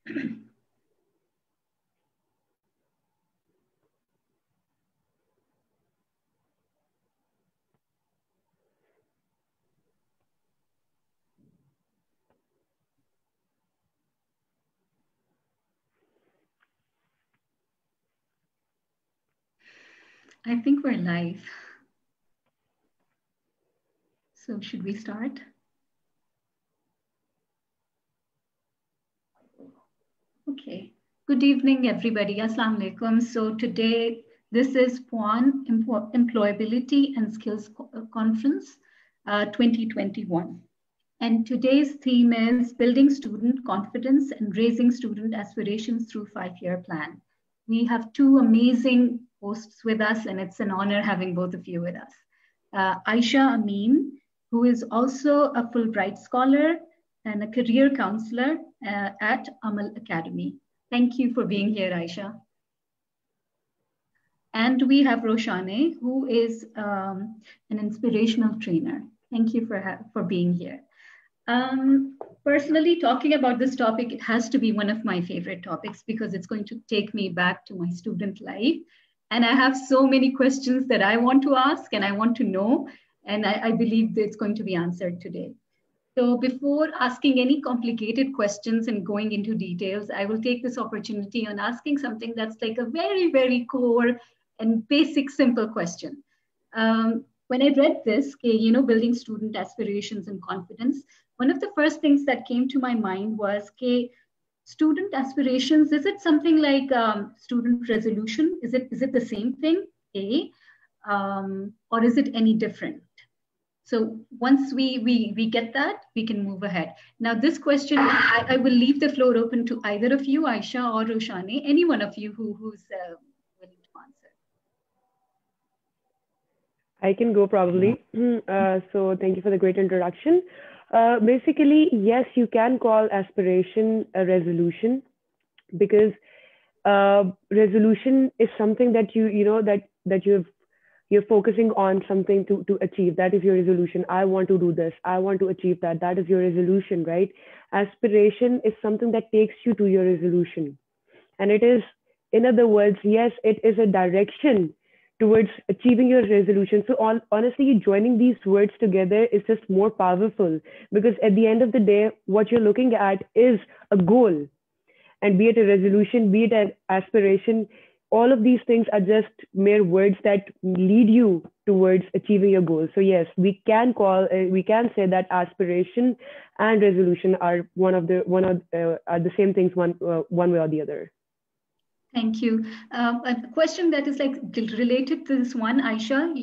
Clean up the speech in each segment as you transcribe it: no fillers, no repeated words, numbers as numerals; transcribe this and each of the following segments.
I think we're live. So should we start? Okay. Good evening, everybody. Assalamu alaikum. So today, this is PWAN Employability and Skills Conference 2021. And today's theme is Building Student Confidence and Raising Student Aspirations Through 5-Year Plan. We have two amazing hosts with us, and it's an honor having both of you with us. Aisha Amin, who is also a Fulbright scholar and a career counselor at Amal Academy. Thank you for being here, Aisha. And we have Roshane, who is an inspirational trainer. Thank you for being here. Personally, talking about this topic, it has to be one of my favorite topics because it's going to take me back to my student life. And I have so many questions that I want to ask and I want to know, and I believe that it's going to be answered today. So before asking any complicated questions and going into details, I will take this opportunity on asking something that's like a very, very core and basic, simple question. When I read this, building student aspirations and confidence, one of the first things that came to my mind was, student aspirations, is it something like student resolution? Is it the same thing, or is it any different? So once we get that, we can move ahead. Now, this question, I will leave the floor open to either of you, Aisha or Roshane, any one of you who's willing to answer. I can go probably. So thank you for the great introduction. Basically, yes, you can call aspiration a resolution because resolution is something that you're focusing on something to achieve. That is your resolution. I want to do this. I want to achieve that. That is your resolution, right? Aspiration is something that takes you to your resolution. And it is, in other words, yes, it is a direction towards achieving your resolution. So honestly, joining these words together is just more powerful because at the end of the day, what you're looking at is a goal. And be it a resolution, be it an aspiration, all of these things are just mere words that lead you towards achieving your goal. So yes, we can say that aspiration and resolution are the same things one way or the other. Thank you. A question that is like related to this one, Aisha,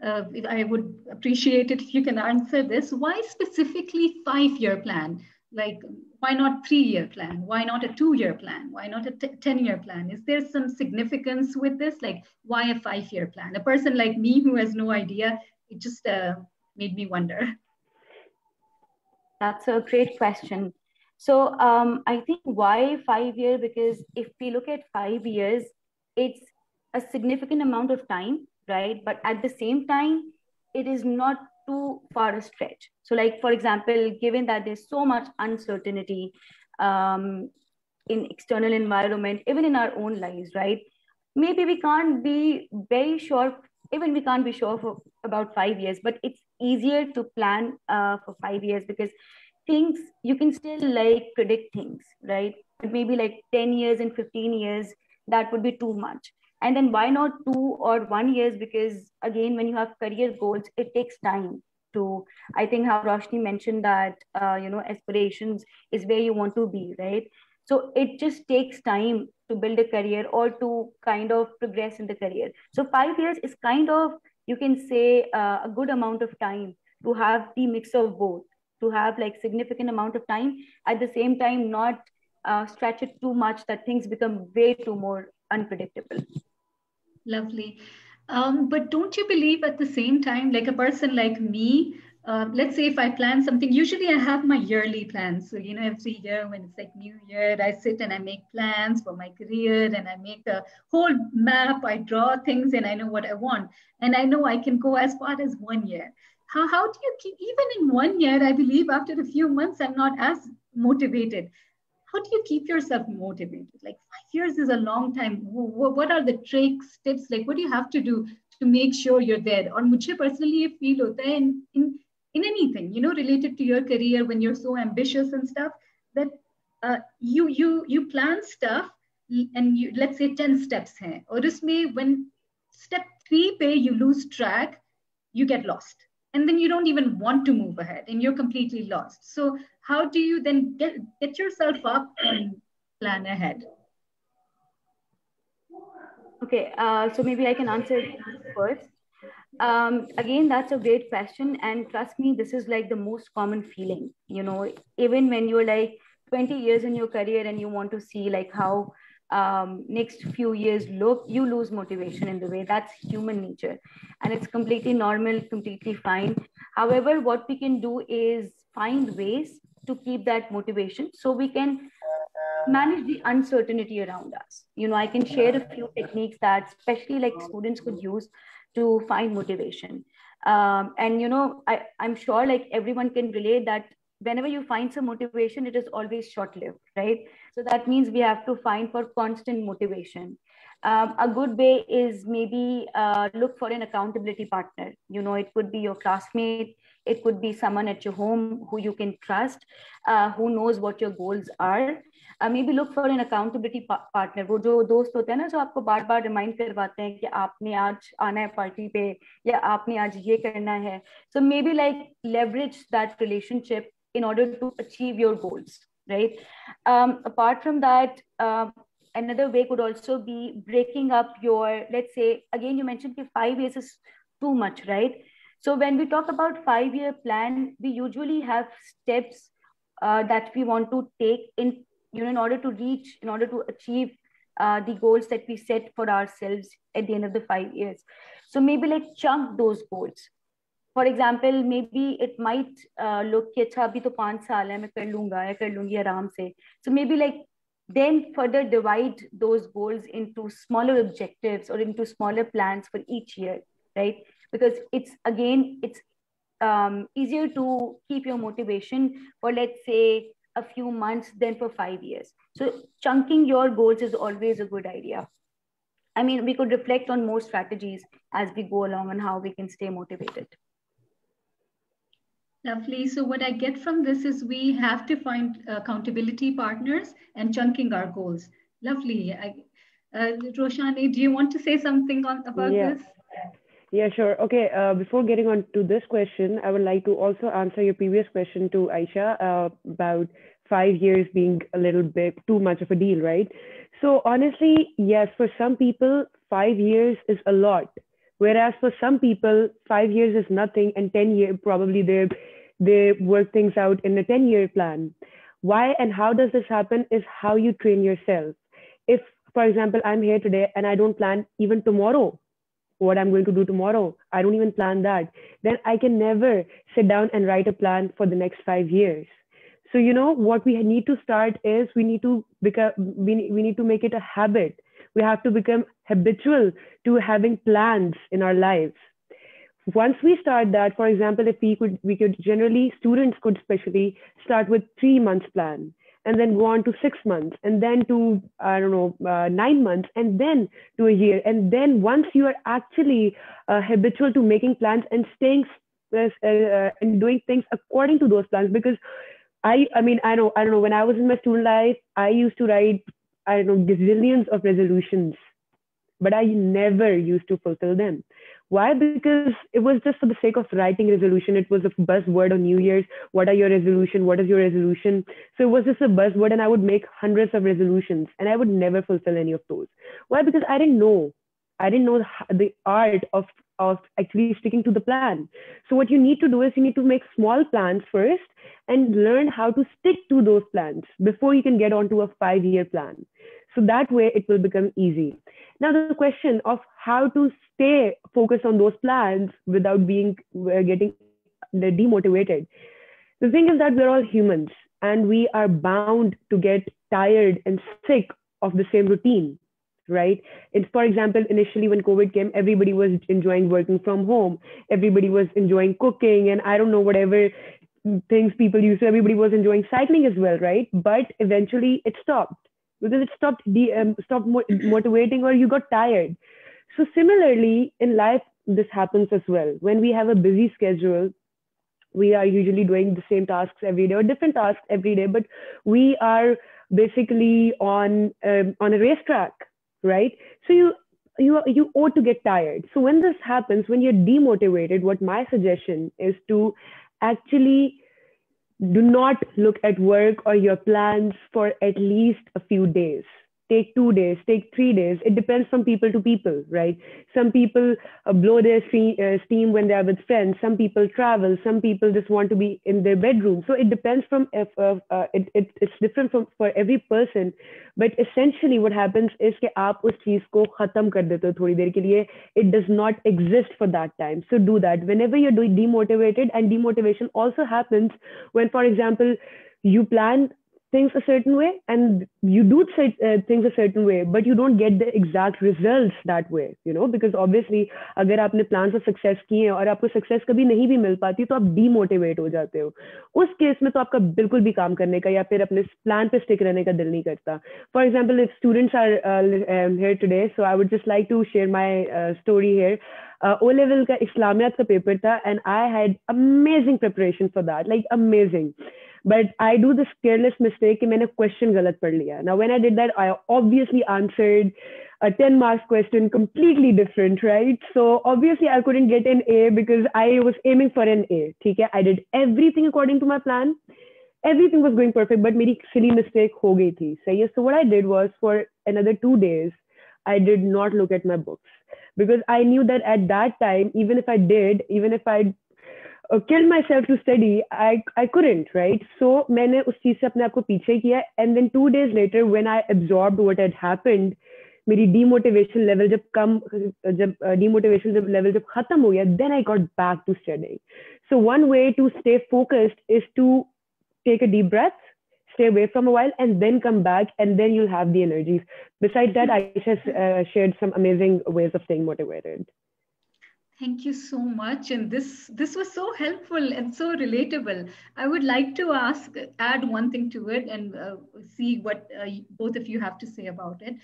I would appreciate it if you can answer this. Why specifically 5-year plan? Like, why not 3-year plan? Why not a 2-year plan? Why not a 10-year plan? Is there some significance with this? Like, why a 5-year plan? A person like me who has no idea, it just made me wonder. That's a great question. So I think why 5 years? Because if we look at 5 years, it's a significant amount of time, right? But at the same time, it is not too far a stretch. So like, for example, given that there's so much uncertainty in external environment, even in our own lives, right? Maybe we can't be very sure, even we can't be sure for about 5 years, but it's easier to plan for 5 years because things, you can still like predict things, right? But maybe like 10 years and 15 years, that would be too much. And then why not 2 or 1 years? Because again, when you have career goals, it takes time to, I think how Roshni mentioned that, aspirations is where you want to be, right? So it just takes time to build a career or to kind of progress in the career. So 5 years is kind of, you can say a good amount of time to have the mix of both, to have like significant amount of time, at the same time not stretch it too much that things become way too more unpredictable. Lovely. But don't you believe at the same time, like a person like me, let's say if I plan something, usually I have my yearly plans. So, every year when it's like New Year, I sit and I make plans for my career and I make a whole map, I draw things and I know what I want. And I know I can go as far as 1 year. How do you keep, even in 1 year, I believe after a few months, I'm not as motivated. how do you keep yourself motivated? Like 5 years is a long time. What are the tricks, tips? Like what do you have to do to make sure you're there? Or मुझे personally ये feel होता है in anything, you know, related to your career when you're so ambitious and stuff, that you plan stuff and you, let's say 10 steps हैं और उसमें when step 3 पे you lose track, you get lost. And then you don't even want to move ahead and you're completely lost. So how do you then get yourself up and plan ahead? Okay, so maybe I can answer it first. Again, that's a great question. And trust me, this is like the most common feeling, you know, even when you're like 20 years in your career and you want to see like how next few years look, you lose motivation in the way. That's human nature. And it's completely normal, completely fine. However, what we can do is find ways to keep that motivation so we can manage the uncertainty around us. You know, I can share a few techniques that especially like students could use to find motivation. And, you know, I'm sure like everyone can relate that whenever you find some motivation, it is always short-lived, right? So that means we have to find for constant motivation. A good way is maybe look for an accountability partner. You know, it could be your classmate, it could be someone at your home who you can trust, who knows what your goals are. Maybe look for an accountability partner. वो जो दोस्त होते हैं ना जो आपको बार बार remind करवाते हैं कि आपने आज आना है पार्टी पे या आपने आज ये करना है. So maybe like leverage that relationship in order to achieve your goals, right? Apart from that, another way could also be breaking up your, let's say, again, you mentioned that 5 years is too much, right? So when we talk about 5-year plan, we usually have steps that we want to take in, you know, in order to reach, in order to achieve the goals that we set for ourselves at the end of the 5 years. So maybe like chunk those goals. For example, maybe it might look कि अच्छा अभी तो 5 साल है मैं कर लूंगा या कर लूंगी आराम से. So maybe like then further divide those goals into smaller objectives or into smaller plans for each year, right? Because it's again, it's easier to keep your motivation for, let's say, a few months than for 5 years. So chunking your goals is always a good idea. I mean, we could reflect on more strategies as we go along on how we can stay motivated. Lovely. So what I get from this is we have to find accountability partners and chunking our goals. Lovely. Roshani, do you want to say something about this? Yeah, sure. Okay, before getting on to this question, I would like to also answer your previous question to Aisha about 5 years being a little bit too much of a deal, right? So honestly, yes, for some people, 5 years is a lot. Whereas for some people, 5 years is nothing and 10 years, probably they work things out in a 10-year plan. Why and how does this happen is how you train yourself. If, for example, I'm here today and I don't plan even tomorrow, what I'm going to do tomorrow, I don't even plan that, then I can never sit down and write a plan for the next 5 years. So, you know, what we need to start is we need to make it a habit. We have to become habitual to having plans in our lives. Once we start that, for example, if we could generally, students could especially start with 3 months plan and then go on to 6 months and then to, 9 months and then to a year. And then once you are actually habitual to making plans and staying and doing things according to those plans, because I don't know, when I was in my student life, I used to write, gazillions of resolutions, but I never used to fulfill them. Why? Because it was just for the sake of writing resolution. It was a buzzword on New Year's. What are your resolution? What is your resolution? So it was just a buzzword and I would make hundreds of resolutions and I would never fulfill any of those. Why? Because I didn't know the art of actually sticking to the plan. So what you need to do is you need to make small plans first and learn how to stick to those plans before you can get onto a 5-year plan. So that way it will become easy. Now the question of how to stay focused on those plans without getting demotivated. The thing is that we're all humans and we are bound to get tired and sick of the same routine, right? And for example, initially when COVID came, everybody was enjoying working from home. Everybody was enjoying cooking and I don't know, whatever things people used to. Everybody was enjoying cycling as well, right? But eventually it stopped because it stopped motivating, or you got tired. So similarly in life, this happens as well. When we have a busy schedule, we are usually doing the same tasks every day or different tasks every day, but we are basically on a racetrack, right? So you ought to get tired. So when this happens, when you're demotivated, what my suggestion is to actually do not look at work or your plans for at least a few days. Take 2 days, take 3 days. It depends from people to people, right? Some people blow their steam when they are with friends. Some people travel. Some people just want to be in their bedroom. So it depends from it's different from for every person. But essentially, what happens is कि आप उस चीज को खत्म कर देते हो थोड़ी देर के लिए. It does not exist for that time. So do that whenever you're doing demotivated. And demotivation also happens when, for example, you plan things a certain way and you do things a certain way, but you don't get the exact results that way, because obviously अगर आपने plan से success किए हैं और आपको success कभी नहीं भी मिल पाती तो आप डीमोटिवेट हो जाते हो. उस केस में तो आपका बिल्कुल भी काम करने का या फिर अपने प्लान पे स्टिक रहने का दिल नहीं करता. For example, if students are here today, so I would just like to share my story here. O level का इस्लामियात का पेपर था and I had amazing preparation for that, like amazing. But I do this careless mistake कि मैंने question गलत पढ़ लिया. Now when I did that, I obviously answered a 10 marks question completely different, right? So obviously I couldn't get an A because I was aiming for an A. ठीक है, I did everything according to my plan. Everything was going perfect, but मेरी silly mistake हो गई थी. सही है. So what I did was, for another 2 days, I did not look at my books because I knew that at that time, even if I killed myself to study, I couldn't, right? So मैंने उस चीज से अपने आप को पीछे किया. And then 2 days later, when I absorbed what had happened, मेरी demotivation level जब खत्म हो गया, then I got back to studying. So one way to stay focused is to take a deep breath, stay away from a while, and then come back, and then you'll have the energies. Besides that, Aisha shared some amazing ways of staying motivated. Thank you so much. And this was so helpful and so relatable. I would like to add one thing to it and see what both of you have to say about it.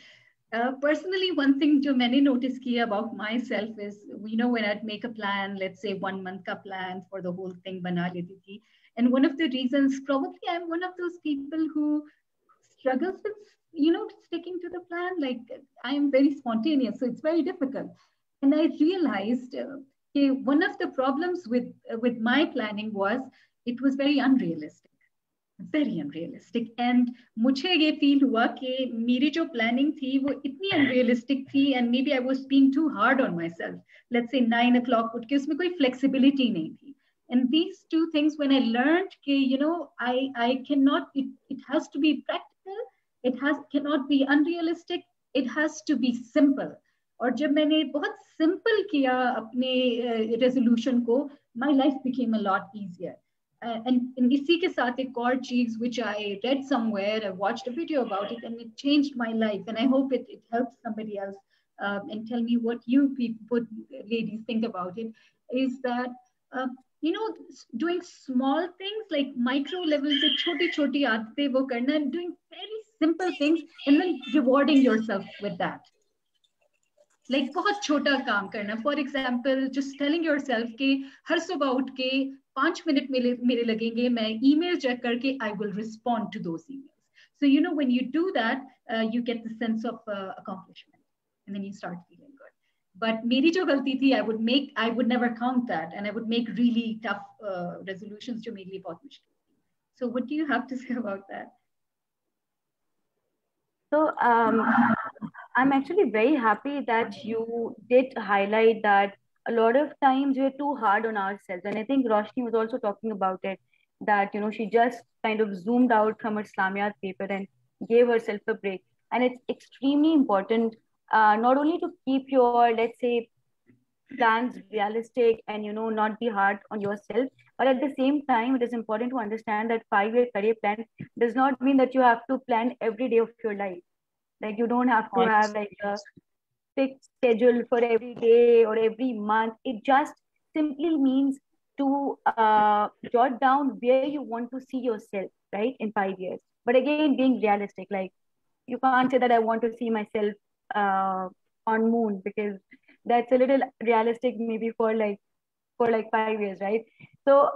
Personally, one thing जो मैंने notice किया about myself is, when I'd make a plan, let's say 1 month का plan for the whole thing बना लेती थी. And one of the reasons, probably I'm one of those people who struggles with, sticking to the plan. Like, I am very spontaneous, so it's very difficult. And I realized one of the problems with my planning was it was very unrealistic. And मुझे ये feel हुआ कि मेरी जो planning थी वो इतनी unrealistic थी, and maybe I was being too hard on myself. Let's say 9 o'clock उठ के उसमें कोई flexibility नहीं थी. And these two things, when I learned कि I cannot, it has to be practical, cannot be unrealistic, it has to be simple. और जब मैंने बहुत सिंपल किया अपने रेजोल्यूशन को, my life became a lot easier. And इसी के साथ एक और चीज which I read somewhere, I watched a video about it, and it changed my life, and I hope it helps somebody else, and tell me what you people, ladies, think about it, is that doing small things like micro level से छोटी आदतें वो करना, and doing very simple things and then rewarding yourself with that. Like बहुत छोटा काम करना. For example, just telling yourself कि हर सुबह उठ के 5 मिनट मेरे लगेंगे, मैं email check करके I will respond to those emails. So when you do that, you get the sense of accomplishment, and then you start feeling good. But मेरी जो गलती थी, I would never count that, and I would make really tough resolutions जो मेरे लिए बहुत मुश्किल थी. So what do you have to say about that? So I'm actually very happy that you did highlight that a lot of times we're too hard on ourselves. And I think Roshni was also talking about it, that, she just kind of zoomed out from her Islamiyat paper and gave herself a break. And it's extremely important, not only to keep your, let's say, plans realistic and, not be hard on yourself, but at the same time, it is important to understand that 5-year career plan does not mean that you have to plan every day of your life. Like, you don't have to have like a fixed schedule for every day or every month. It just simply means to jot down where you want to see yourself, right, in 5 years. But again, being realistic, like you can't say that I want to see myself on moon, because that's a little realistic maybe for like 5 years, right? So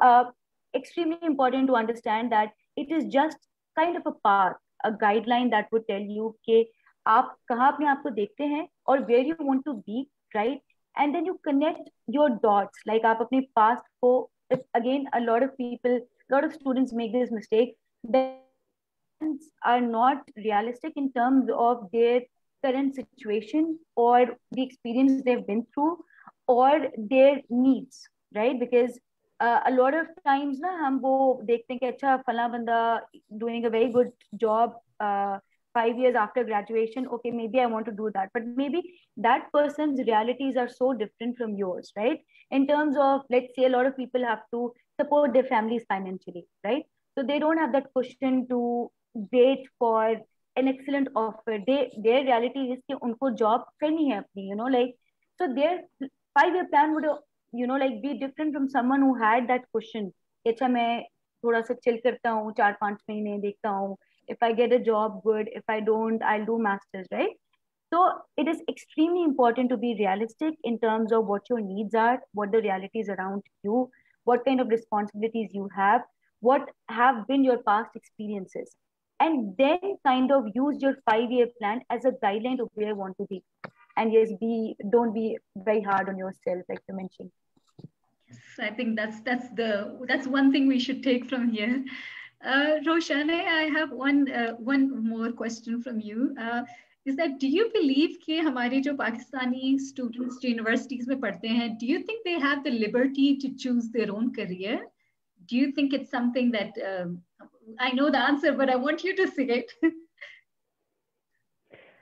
extremely important to understand that it is just kind of a path, a guideline that would tell you कि आप कहाँ अपने आप को देखते हैं और where you want to be, right? And then you connect your dots, like आप अपने past को, again a lot of people, a lot of students make this mistake that are not realistic in terms of their current situation or the experience they've been through or their needs, right? Because a lot of times ना हम वो देखते हैं कि अच्छा फला बंदा doing a very good job 5 years after graduation, okay, maybe I want to do that, but maybe that person's realities are so different from yours, right? In terms of, let's say, a lot of people have to support their families financially, right? So they don't have that cushion to wait for an excellent offer. Their reality is कि उनको job करनी है अपनी, you know, like, so their 5 year plan would, you know, like, be different from someone who had that cushion. अच्छा मैं थोड़ा सा chill करता हूँ 4-5 महीने देखता हूँ, if I get a job, good, if I don't, I'll do masters, right? So it is extremely important to be realistic in terms of what your needs are, what the realities around you, what kind of responsibilities you have, what have been your past experiences, and then kind of use your 5 year plan as a guideline of where you want to be. And yes, don't be very hard on yourself, like you mentioned. Yes, I think that's one thing we should take from here. Roshane, I have one more question from you. Is that, do you believe कि हमारे जो Pakistani students जो universities में पढ़ते हैं, do you think they have the liberty to choose their own career? Do you think it's something that I know the answer, but I want you to say it?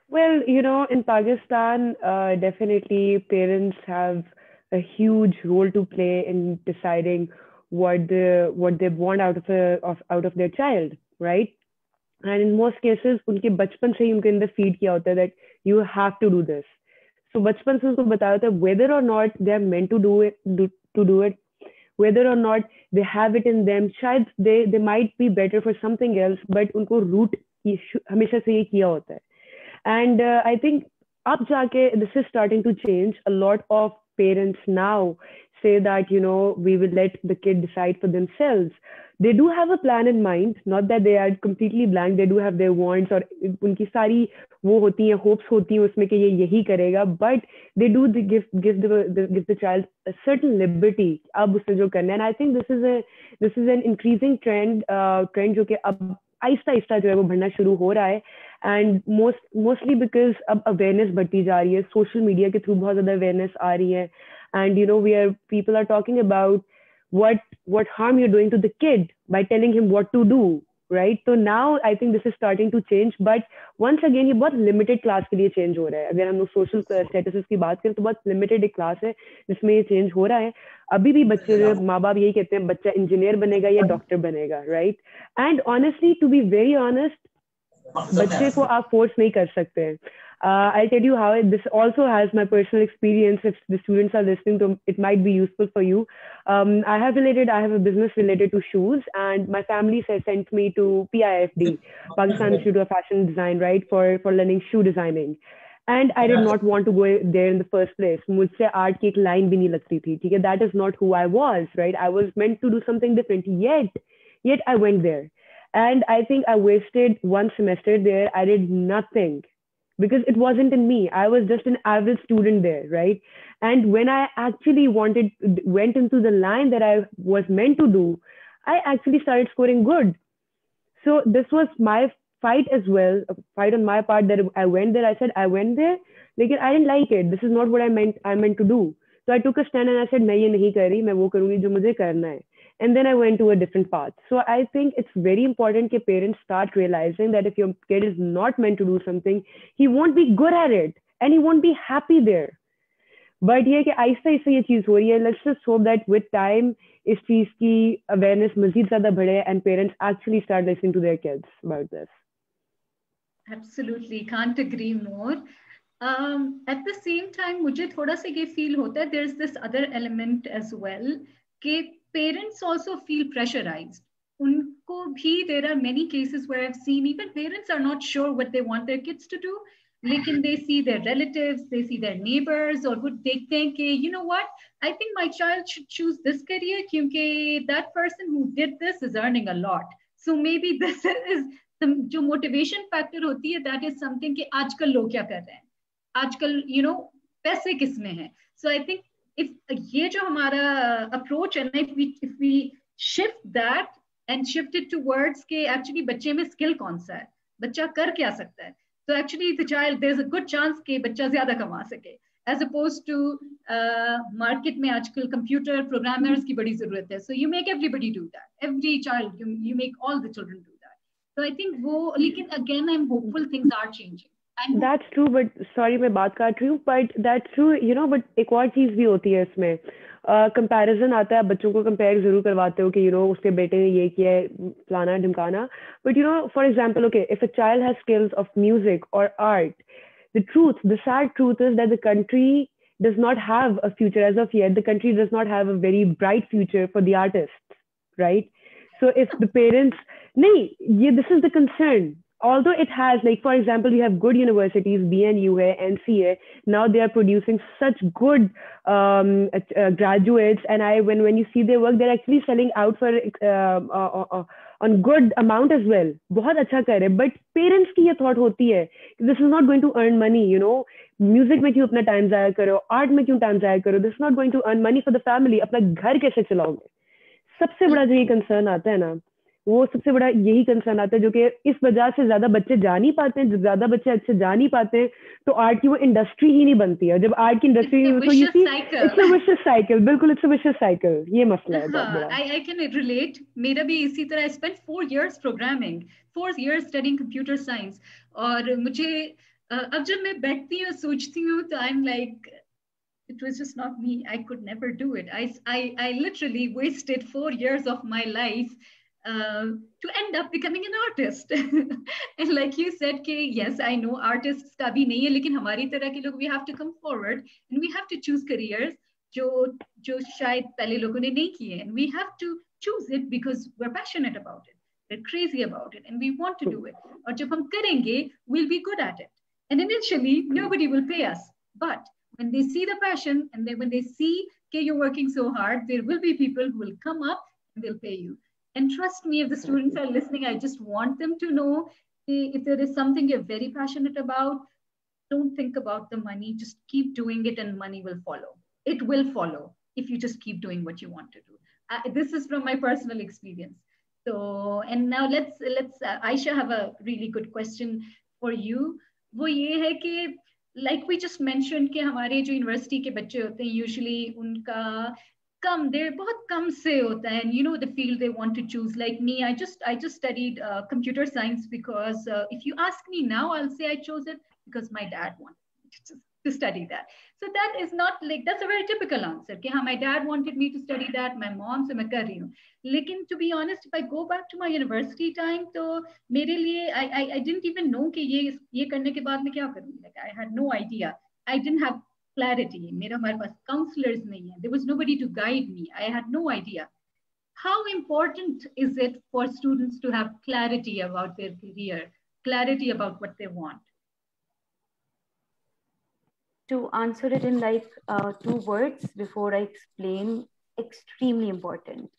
Well, you know, in Pakistan, definitely parents have a huge role to play in deciding what they want out of their child, right? And in most cases, उनके बचपन से ही उनके अंदर feed किया होता है that you have to do this. So बचपन से उनको बताया होता है whether or not they are meant to do it, whether or not they have it in them. शायद they might be better for something else, but उनको root हमेशा से ये किया होता है. And I think अब जाके this is starting to change. A lot of parents now say that, you know, we will let the kid decide for themselves. They do have a plan in mind, not that they are completely blank. They do have their wants और उनकी सारी वो होती हैं, hopes होती हैं उसमें कि ये यही करेगा, but they do give the child a certain liberty अब उसने जो करना है. And I think this is an increasing trend जो कि अब आहिस्ता आहिस्ता जो है वो बढ़ना शुरू हो रहा है. And mostly because अब awareness बढ़ती जा रही है, social media के through बहुत ज़्यादा awareness आ रही है. And you know, people are talking about what harm you're doing to the kid by telling him what to do, right? So now I think this is starting to change, but once again ये बहुत limited class के लिए change हो रहा है. अगर हम लोग social statuses की बात करें तो बहुत limited एक class है जिसमें ये change हो रहा है. अभी भी बच्चे माँ बाप यही कहते हैं बच्चा engineer बनेगा या doctor बनेगा, right? And honestly, to be very honest, बच्चे को आप force नहीं कर सकते हैं. I'll tell you how this also has my personal experience. If the students are listening, to it might be useful for you. I have a business related to shoes, and my family sent me to PIFD, Pakistan Institute of Fashion Design, right, for learning shoe designing. And I did not want to go there in the first place. मुझसे art की एक line भी नहीं लगती थी. ठीक है, that is not who I was, right? I was meant to do something different. Yet I went there, and I think I wasted one semester there. I did nothing, because it wasn't in me. I was just an average student there, right? And when I actually went into the line that I was meant to do, I actually started scoring good. So this was my fight as well, a fight on my part that I went there. I said, I went there, लेकिन I didn't like it. This is not what I meant to do. So I took a stand and I said, मैं ये नहीं कर रही, मैं वो करूँगी जो मुझे करना है. And then I went to a different path. So I think it's very important that parents start realizing that if your kid is not meant to do something, he won't be good at it and he won't be happy there. But ये कि आहिस्ता आहिस्ता ये चीज़ हो रही है. Let's just hope that with time इस चीज़ की awareness मज़ीद ज़्यादा बढ़े and parents actually start listening to their kids about this. Absolutely, can't agree more. At the same time, मुझे थोड़ा सा ये feel होता है there's this other element as well कि parents also feel pressurized. Unko bhi, there are many cases where I've seen even parents are not sure what they want their kids to do. Lekin they see their relatives, they see their neighbors, or would they think, you know what, I think my child should choose this career because that person who did this is earning a lot. So maybe this is the जो motivation factor होती है, that is something कि आजकल लोग क्या कर रहे हैं, आजकल पैसे किस में है. So I think if ये जो हमारा approach है ना, if we shift that and shift it towards के actually बच्चे में skill कौन सा है, बच्चा कर क्या सकता है, so actually the child, there's a good chance कि बच्चा ज्यादा कमा सके, as opposed to market में आजकल computer programmers की बड़ी जरूरत है. So you make everybody do that, every child, you make all the children do that. So I think वो, लेकिन again I'm hopeful things are changing. That's true, but sorry मैं बात काट रही हूँ, but that's true, but एक और चीज भी होती है इसमें, कंपैरिजन आता है, बच्चों को कंपेयर जरूर करवाते हो कि उसके बेटे ने ये किया है, फलाना ढिमकाना, but for example, okay, if a child has skills of music or art, the sad truth is that the country does not have a future as of yet. The country does not have a very bright future for the artists, right? So if the parents, this is the concern. Although it has, like, for example, you have good universities, BNU, NCA, now they are producing such good graduates, and when you see their work, they're actually selling out for on good amount as well. बहुत अच्छा कर रहे हैं, but parents की ये thought होती है, this is not going to earn money, music में क्यों अपना time ज़ाया करो, art में क्यों time ज़ाया करो, this is not going to earn money for the family, अपना घर कैसे चलाओगे. सबसे बड़ा जो ये concern आता है ना, वो सबसे बड़ा यही कंसर्न आता है, जो कि इस वजह से ज्यादा बच्चे जा नहीं पाते हैं. जब ज्यादा बच्चे अच्छे जा नहीं पाते हैं तो आर्ट की वो इंडस्ट्री ही नहीं बनती है. जब आर्ट की industry it's a vicious cycle. बिल्कुल, इट्स अ विशियस साइकिल. ये मसला है बहुत बड़ा. I can relate. मेरा भी इसी तरह. I spent 4 years programming, 4 years studying computer science, और मुझे अब जब मैं बैठती हूँ सोचती हूँ तो I am like, it was just not me. I could never do it. I literally wasted 4 years of my life to end up becoming an artist. And like you said, yes, I know artists का भी नहीं है, लेकिन हमारी तरह के लोग, we have to come forward and we have to choose careers जो शायद पहले लोगों ने नहीं किए, and we have to choose it because we're passionate about it, we're crazy about it, and we want to do it. और जब हम करेंगे, we'll be good at it. And initially, nobody will pay us, but when they see the passion and when they see you're working so hard, there will be people who will come up and they'll pay you. And trust me, if the students are listening, I just want them to know, if there is something you're very passionate about, don't think about the money. Just keep doing it and money will follow. It will follow if you just keep doing what you want to do. This is from my personal experience. So, and now let's Aisha, have a really good question for you. वो ये है कि, like we just mentioned, कि हमारे जो university के बच्चे होते हैं, usually उनका बहुत कम से होता है, and the field they want to choose. Like me, I just studied computer science because if you ask me now, I'll say I chose it because my dad wanted to study that. So that is not like, that's a very typical answer कि हाँ, my dad wanted me to study that, my mom, so मैं कर रही हूँ. लेकिन to be honest, if I go back to my university time, तो मेरे लिए I didn't even know कि ये करने के बाद मैं क्या करूँगी. Like I had no idea. I didn't have clarity. हमारे पास counselors नहीं है. There was nobody to guide me. I had no idea. How important is it for students to have clarity about their career, clarity about what they want? To answer it in like 2 words before I explain, extremely important.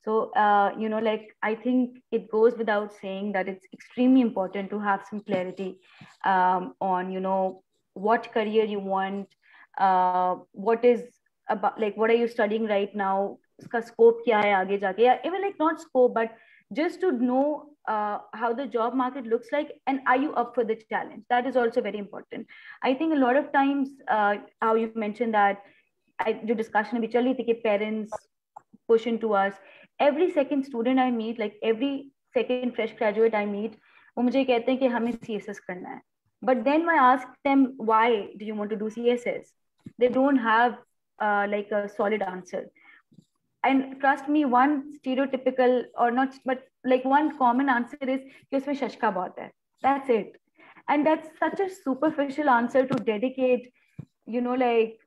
So, like, I think it goes without saying that it's extremely important to have some clarity on, what career you want, what is about, like, what are you studying right now, uska scope kya hai aage jaake, yeah, even like not scope, but just to know how the job market looks like, and are you up for the challenge? That is also very important. I think a lot of times, how you mentioned that, जो discussion अभी चल रही थी कि parents push into us, every second student I meet, like every second fresh graduate I meet, वो मुझे कहते हैं कि हमें CSS करना है. But then I ask them, why do you want to do CSS? They don't have like a solid answer. And trust me, one stereotypical, or not, but like one common answer is कि उसमें शशका बहुत है. That's it. And that's such a superficial answer to dedicate, like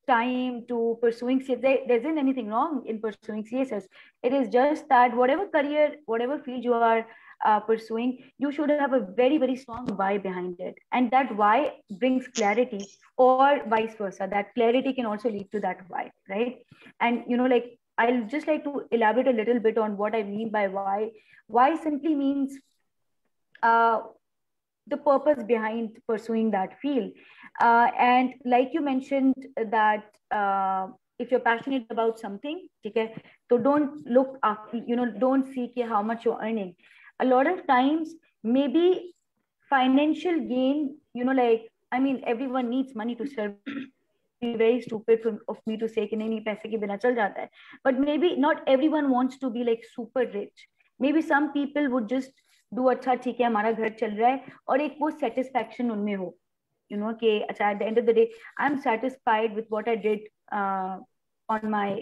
time to pursuing CSS. There isn't anything wrong in pursuing CSS. It is just that whatever career, whatever field you are pursuing, you should have a very, very strong why behind it. And that why brings clarity, or vice versa. That clarity can also lead to that why, right? And, like, I'll just like to elaborate a little bit on what I mean by why. Why simply means uh, the purpose behind pursuing that field. And like you mentioned that if you're passionate about something, okay, so don't look after, don't seek how much you're earning. A lot of times, maybe financial gain, like, I mean, everyone needs money to serve. Be very stupid of me to say कि नहीं पैसे के बिना चल जाता है, but maybe not everyone wants to be like super rich. Maybe some people would just do अच्छा ठीक है हमारा घर चल रहा है और एक वो satisfaction उनमें हो, कि अच्छा at the end of the day I'm satisfied with what I did on my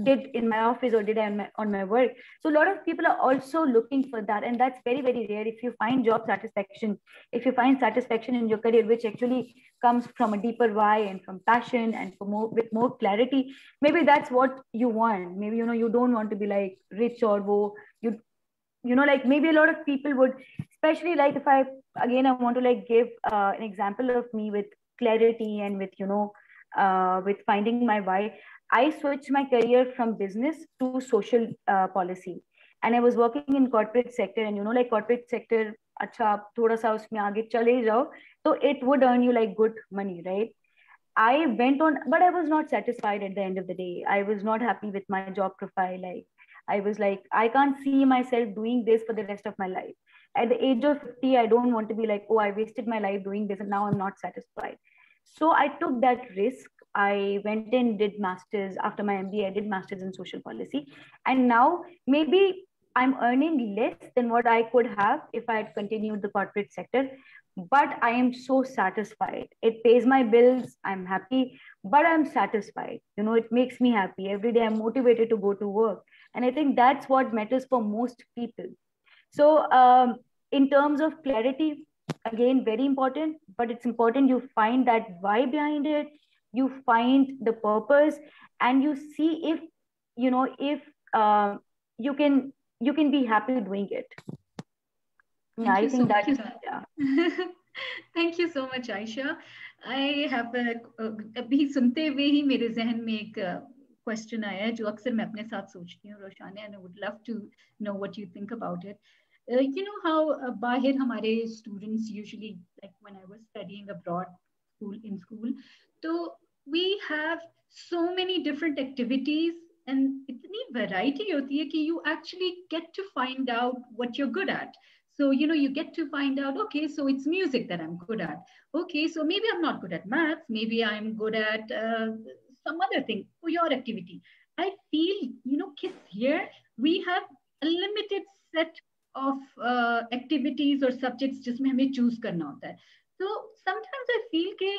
did in my office or did on my work. So a lot of people are also looking for that, and that's very, very rare. If you find job satisfaction, if you find satisfaction in your career which actually comes from a deeper why and from passion and with more clarity, maybe that's what you want. Maybe you don't want to be like rich or like maybe a lot of people would, especially like if I want to like give an example of me with clarity and with finding my why. I switched my career from business to social policy, and I was working in corporate sector, and like corporate sector, अच्छा थोड़ा सा उसमें आगे चले जाओ, so it would earn you like good money, right? I went on, but I was not satisfied at the end of the day. I was not happy with my job profile. Like I was like, I can't see myself doing this for the rest of my life. At the age of 50, I don't want to be like, oh, I wasted my life doing this and now I'm not satisfied. So I took that risk. I went and did masters. After my MBA, I did masters in social policy. And now maybe I'm earning less than what I could have if I had continued the corporate sector. But I am so satisfied. It pays my bills. I'm happy, but I'm satisfied. It makes me happy. Every day I'm motivated to go to work. And I think that's what matters for most people. So in terms of clarity, again, very important, but it's important you find that why behind it, you find the purpose, and you see if you can be happy doing it. Yeah, I think that, yeah. Thank you so much, Aisha. I have अभी सुनते हुए ही मेरे जहन में एक question आया है जो अक्सर मैं अपने साथ सोचती हूँ, रोशाना, and I would love to know what you think about it. You know how बाहर हमारे students usually, like when I was studying abroad in school, so we have so many different activities and इतनी variety होती है कि you actually get to find out what you're good at. So, you get to find out, okay, so it's music that I'm good at. Okay, so maybe I'm not good at maths. Maybe I'm good at some other thing for your activity. I feel, kids here, we have a limited set of activities or subjects जिसमें हमें choose करना होता है. So sometimes I feel कि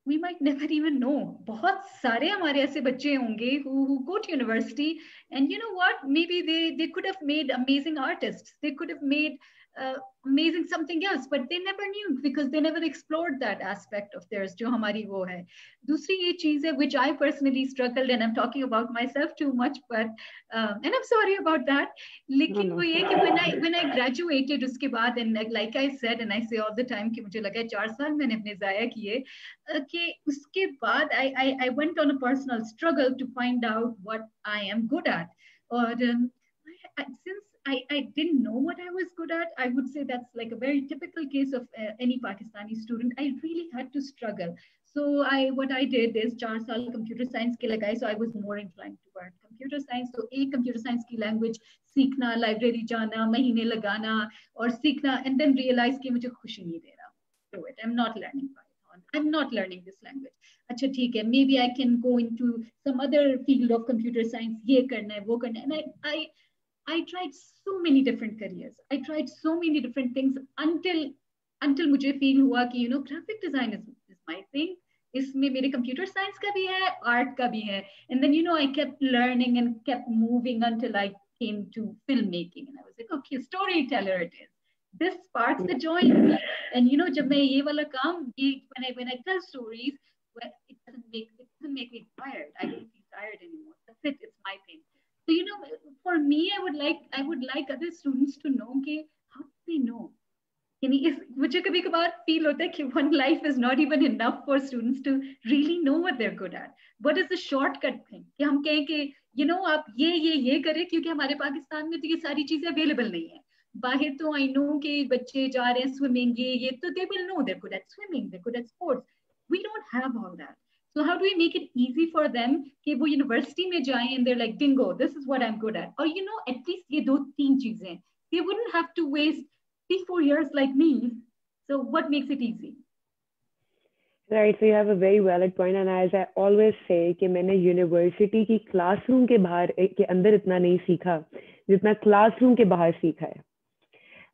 we might never even know. बहुत सारे हमारे ऐसे बच्चे होंगे who go to university, and you know what? Maybe they could have made amazing artists. They could have made amazing something else, but they never knew because they never explored that aspect of theirs जो हमारी वो है. दूसरी ये चीज़ है which I personally struggled, and I'm talking about myself too much, but and I'm sorry about that. लेकिन वो ये कि when I graduated उसके बाद, and like I said and I say all the time कि मुझे लगा 4 साल मैंने अपने ज़ाया किए, कि उसके बाद I went on a personal struggle to find out what I am good at. Or since I didn't know what I was good at, I would say that's like a very typical case of any Pakistani student. I really had to struggle. So what I did is 4 साल computer science के लगाए, so I was more inclined toward computer science. So एक computer science की language सीखना, library जाना, महीने लगाना और सीखना, and then realize कि मुझे खुशी नहीं दे रहा. Do it. I'm not learning Python. I'm not learning this language. अच्छा ठीक है, maybe I can go into some other field of computer science. ये करना है, वो करना है. And I tried so many different careers. I tried so many different things until मुझे feel हुआ कि graphic design is my thing. इसमें मेरे computer science का भी है, art का भी है. And then I kept learning and kept moving until I came to filmmaking, and I was like, okay, storyteller it is. This sparks the joy in me. And जब मैं ये वाला काम, when I tell stories, well, it doesn't make me tired. I don't feel tired anymore. That's it. It's my thing. So for me, I would like other students to know, okay, how do they know? If मुझे कभी कभार feel होता है कि one life is not even enough for students to really know what they're good at. What is the shortcut thing? कि हम कहें कि आप ये करें क्योंकि हमारे पाकिस्तान में तो ये सारी चीजें अवेलेबल नहीं है. बाहर तो आई नो कि बच्चे जा रहे हैं स्विमिंग ये तो they will know they're good at swimming, they're good at sports. We don't have all that. So how do we make it easy for them कि वो यूनिवर्सिटी में जाएं and they're like dingo, this is what I'm good at. Or at least ये दो तीन चीजें. They wouldn't have to waste 3-4 years like me. So what makes it easy? Right, so you have a very valid point, and as I always say कि मैंने university की classroom के बाहर के अंदर इतना नहीं सीखा जितना क्लासरूम के बाहर सीखा है.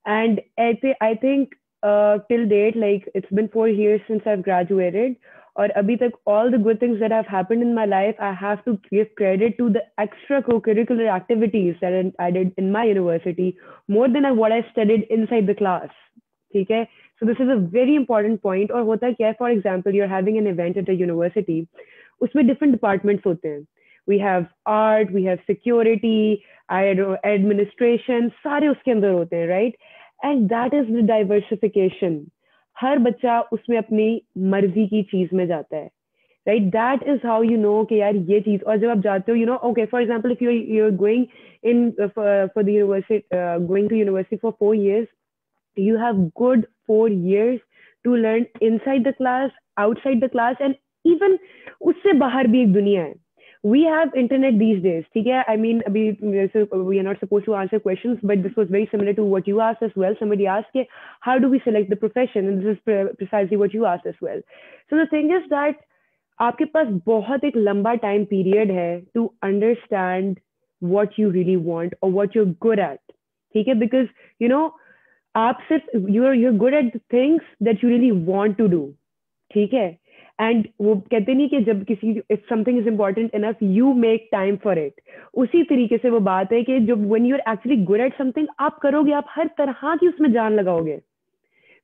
And I think till date, like it's been 4 years since I've graduated, और अभी तक all the good things that have happened in my life, I have to give credit to the extra co-curricular activities that I did in my university more than what I studied inside the class. ठीक है? So this is a very important point. और होता क्या है, for example, you're having an event at a university, उसमें different departments होते हैं. We have art, we have security, I don't know, administration, सारे उसके अंदर होते हैं, right? And that is the diversification. हर बच्चा उसमें अपनी मर्जी की चीज में जाता है, right? That is how you know कि यार ये चीज. और जब आप जाते हो, okay, for example, if you're going in for the university, going to university for 4 years, you have good 4 years to learn inside the class, outside the class, and even उससे बाहर भी एक दुनिया है. We have internet these days. ठीक है? I mean, we are not supposed to answer questions, but this was very similar to what you asked as well. Somebody asked, how do we select the profession? And this is precisely what you asked as well. So the thing is that आपके पास बहुत एक लंबा time period है to understand what you really want or what you're good at. ठीक है? Because, आप सिर्फ you're good at the things that you really want to do. ठीक है? And वो कहते नहीं कि जब किसी if something is important enough, you make time for it. उसी तरीके से वो बात है कि जब when you're actually good at something, आप करोगे, आप हर तरह की उसमें जान लगाओगे.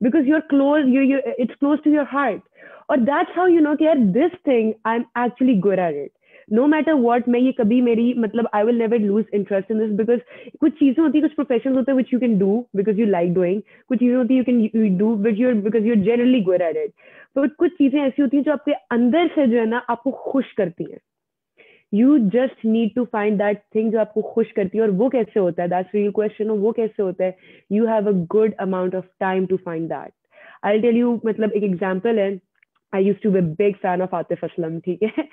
Because you're close, it's close to your heart. Or that's how you know कि यार this thing, I'm actually good at it. No matter what, मैं ये कभी मेरी I will never lose interest in this, because कुछ चीजें होती है, कुछ professions होते हैं which you can do because you like doing, कुछ चीजें होती है you do because you're generally good at it. But कुछ चीजें ऐसी होती हैं जो आपके अंदर से जो है ना आपको खुश करती हैं. You just need to find that thing जो आपको खुश करती है. और वो कैसे होता है? That's the real question. वो कैसे होता है? You have a good amount of time to find that. I'll tell you, एक example है. I used to be a big fan of Atif Aslam, ठीक है?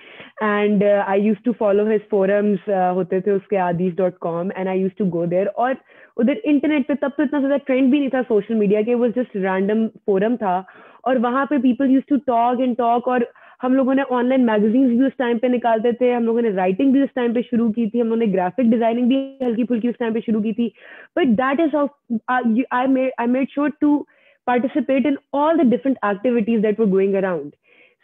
And I used to follow his forums, होते थे उसके aadis.com, and I used to go there. और उधर internet पे तब तो इतना ज़्यादा ट्रेंड भी नहीं था सोशल मीडिया के, it was just random forum था. और वहाँ पे people used to talk and talk, और हम लोगों ने ऑनलाइन मैगजीन्स भी उस टाइम पे निकालते थे, हम लोगों ने राइटिंग भी उस टाइम पे शुरू की थी, हम लोगों ने ग्राफिक डिजाइनिंग भी हल्की फुल्की उस टाइम पे शुरू की थी. But that is how I made sure to participate in all the different activities that were going around.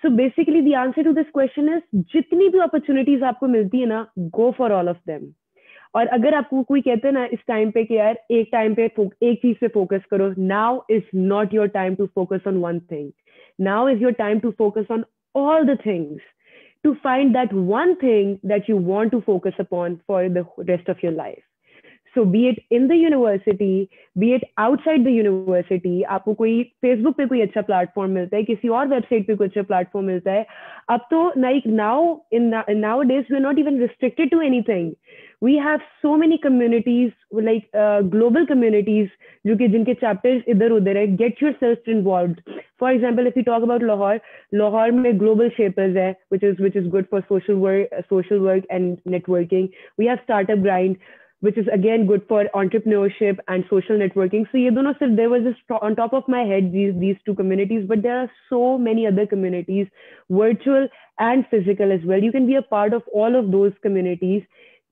So basically the answer to this question is, जितनी भी opportunities आपको मिलती है ना, go for all of them. और अगर आपको कोई कहते हैं ना इस टाइम पे कि यार एक टाइम पे एक चीज पे फोकस करो, now is not your time to focus on one thing. Now is your time to focus on all the things, to find that one thing that you want to focus upon for the rest of your life. So be it in the university, be it outside the university, आपको कोई Facebook पे कोई अच्छा platform मिलता है, किसी और website पे कोई अच्छा प्लेटफॉर्म मिलता है. अब तो like nowadays we are not even restricted to anything. We have so many communities, like global communities, जिनके chapters इधर उधर है. Get yourself involved. For example, if you talk about Lahore में Global Shapers है, which is good for social work and networking. We have Startup Grind, which is again good for entrepreneurship and social networking. So ये दोनों सिर्फ, there was just on top of my head these two communities, but there are so many other communities, virtual and physical as well. You can be a part of all of those communities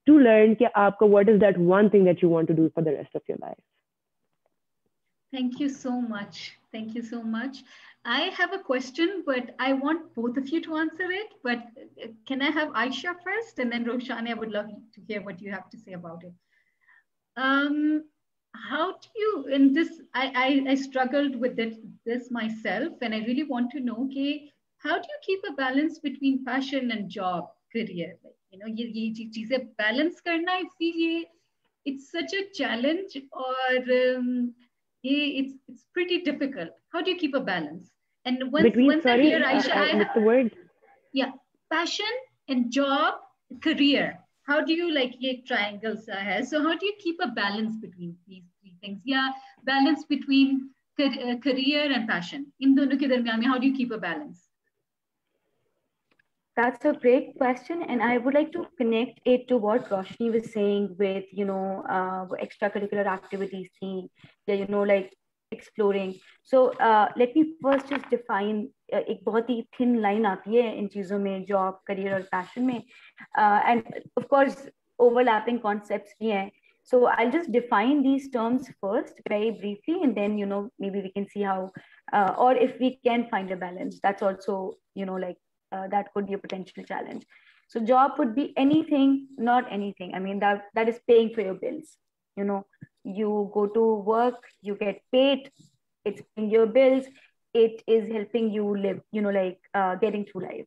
to learn कि आपका what is that one thing that you want to do for the rest of your life. Thank you so much. Thank you so much. I have a question, but I want both of you to answer it. But can I have Aisha first? And then Roshani, I would love to hear what you have to say about it. How do you, in this, I struggled with this myself, and I really want to know, okay, how do you keep a balance between passion and job, career? Like, ये चीजें balance करना, I feel it's such a challenge, or it's pretty difficult. How do you keep a balance? And once I hear Aisha, I missed the word. Yeah, passion and job, career. How do you like ये triangle सा है? So how do you keep a balance between these three things? Yeah, balance between career and passion. इन दोनों के दरमियान में how do you keep a balance? That's a great question, and I would like to connect it to what Roshni was saying with, extracurricular activities thing, like exploring. So let me first just define एक बहुत ही thin line आती है इन चीजों में, job, career और passion में, and of course overlapping concepts भी हैं. So I'll just define these terms first very briefly, and then maybe we can see how, or if we can find a balance. That's also that could be a potential challenge. So job would be anything, not anything. I mean, that is paying for your bills. You go to work, you get paid, it's paying your bills, it is helping you live, getting through life.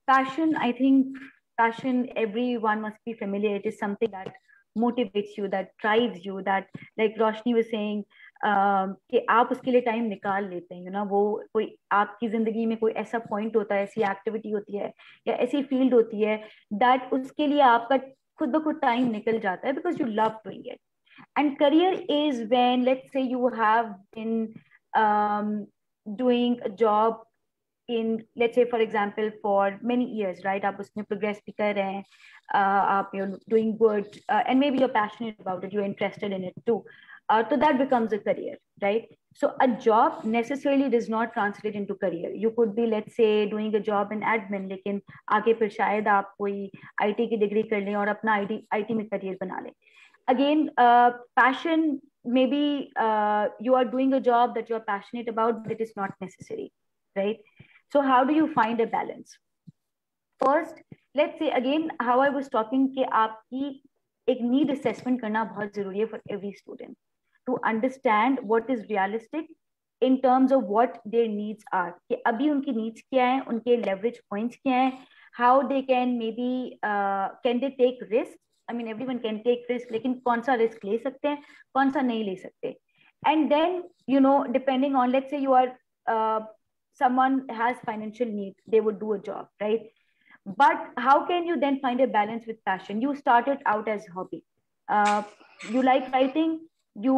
Passion, I think passion, everyone must be familiar. It is something that motivates you, that drives you, that, like Roshni was saying, कि आप उसके लिए time निकाल लेते हैं, वो कोई आपकी जिंदगी में कोई ऐसा पॉइंट होता है, ऐसी एक्टिविटी होती है या ऐसी फील्ड होती है दैट उसके लिए आपका खुद ब खुद टाइम निकल जाता है because you love doing it. And career is when let's say you have been doing a job in, let's say for example, for many years, right? आप उसमें progress भी कर रहे हैं, आप you're doing good, and maybe you're passionate about it, you're interested in it too. So that becomes a career, right? So a job necessarily does not translate into career. You could be, let's say, doing a job in admin, लेकिन आगे फिर शायद आप कोई IT की degree कर लें और अपना IT में career बना लें. Again, passion, maybe you are doing a job that you are passionate about, but it is not necessary, right? So how do you find a balance? First, let's say again, how I was talking कि आपकी एक need assessment करना बहुत जरूरी है for every student, to understand what is realistic in terms of what their needs are. कि अभी उनकी needs क्या हैं, उनके leverage points क्या हैं, how they can maybe can they take risks. I mean, everyone can take risk, लेकिन कौन सा risk ले सकते हैं, कौन सा नहीं ले सकते. And then, depending on, let's say you are someone has financial need, they would do a job, right? But how can you then find a balance with passion? You started out as hobby. You like writing, you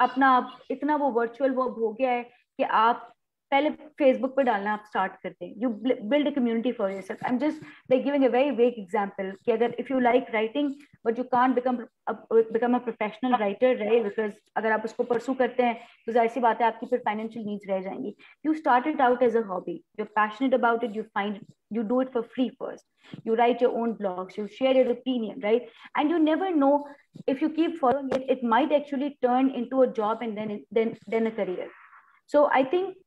अपना इतना वो virtual वो हो गया है कि आप पहले फेसबुक पे डालना आप स्टार्ट करते हैं. You build a community for yourself. I am just like giving a very vague example कि अगर if you like writing but you can't become a professional writer, right? Because अगर आप उसको परसू करते हैं तो जाहिर सी बात है आपकी फिर फाइनेंशियल नीड्स रह जाएंगी. You started out as a hobby, you are passionate about it, you do it for free first. You write your own blogs, you share your opinion, right? And you never know, if you keep following it, it might actually turn into a job and then a career. So I think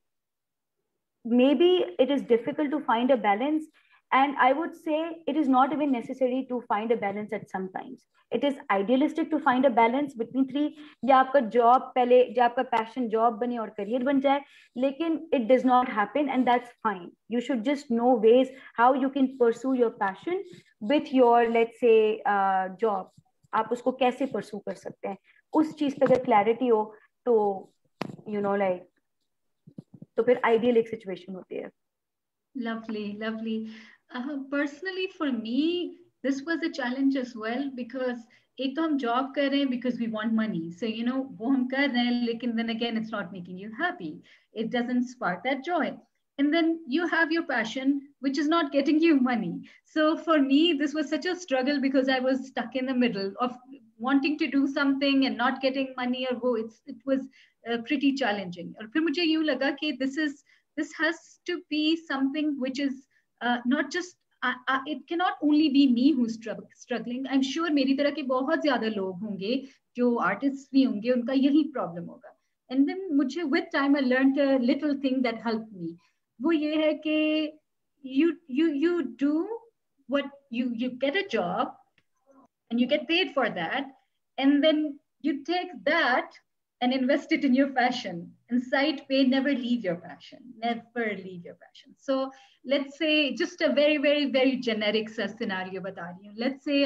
maybe it is difficult to find a balance, and I would say it is not even necessary to find a balance at some times. It is idealistic to find a balance between three. या आपका job पहले, या आपका passion job बने और career बन जाए, लेकिन it does not happen, and that's fine. You should just know ways how you can pursue your passion with your, let's say, job. आप उसको कैसे pursue कर सकते हैं, उस चीज पे अगर क्लैरिटी हो तो like तो फिर आइडियल एक सिचुएशन होती है. Lovely. Personally, for me, this was a challenge as well, because एक तो हम जॉब कर रहे हैं because we want money, so वो हम कर रहे हैं, लेकिन then again it's not making you happy, it doesn't spark that joy. And then you have your passion, which is not getting you money. So for me, this was such a struggle because I was stuck in the middle of wanting to do something and not getting money, or it was pretty challenging. और फिर मुझे यूं लगा कि this has to be something which is not just it cannot only be me who's struggling. I'm sure मेरी तरह के बहुत ज्यादा लोग होंगे जो artists भी होंगे, उनका यही problem होगा. And then मुझे with time I learned a little thing that helped me. वो ये है कि you do what you get a job and you get paid for that, and then you take that and invest it in your passion. And side pay, never leave your passion. Never leave your passion. So let's say just a very, very, very generic scenario bata rahi hu. Let's say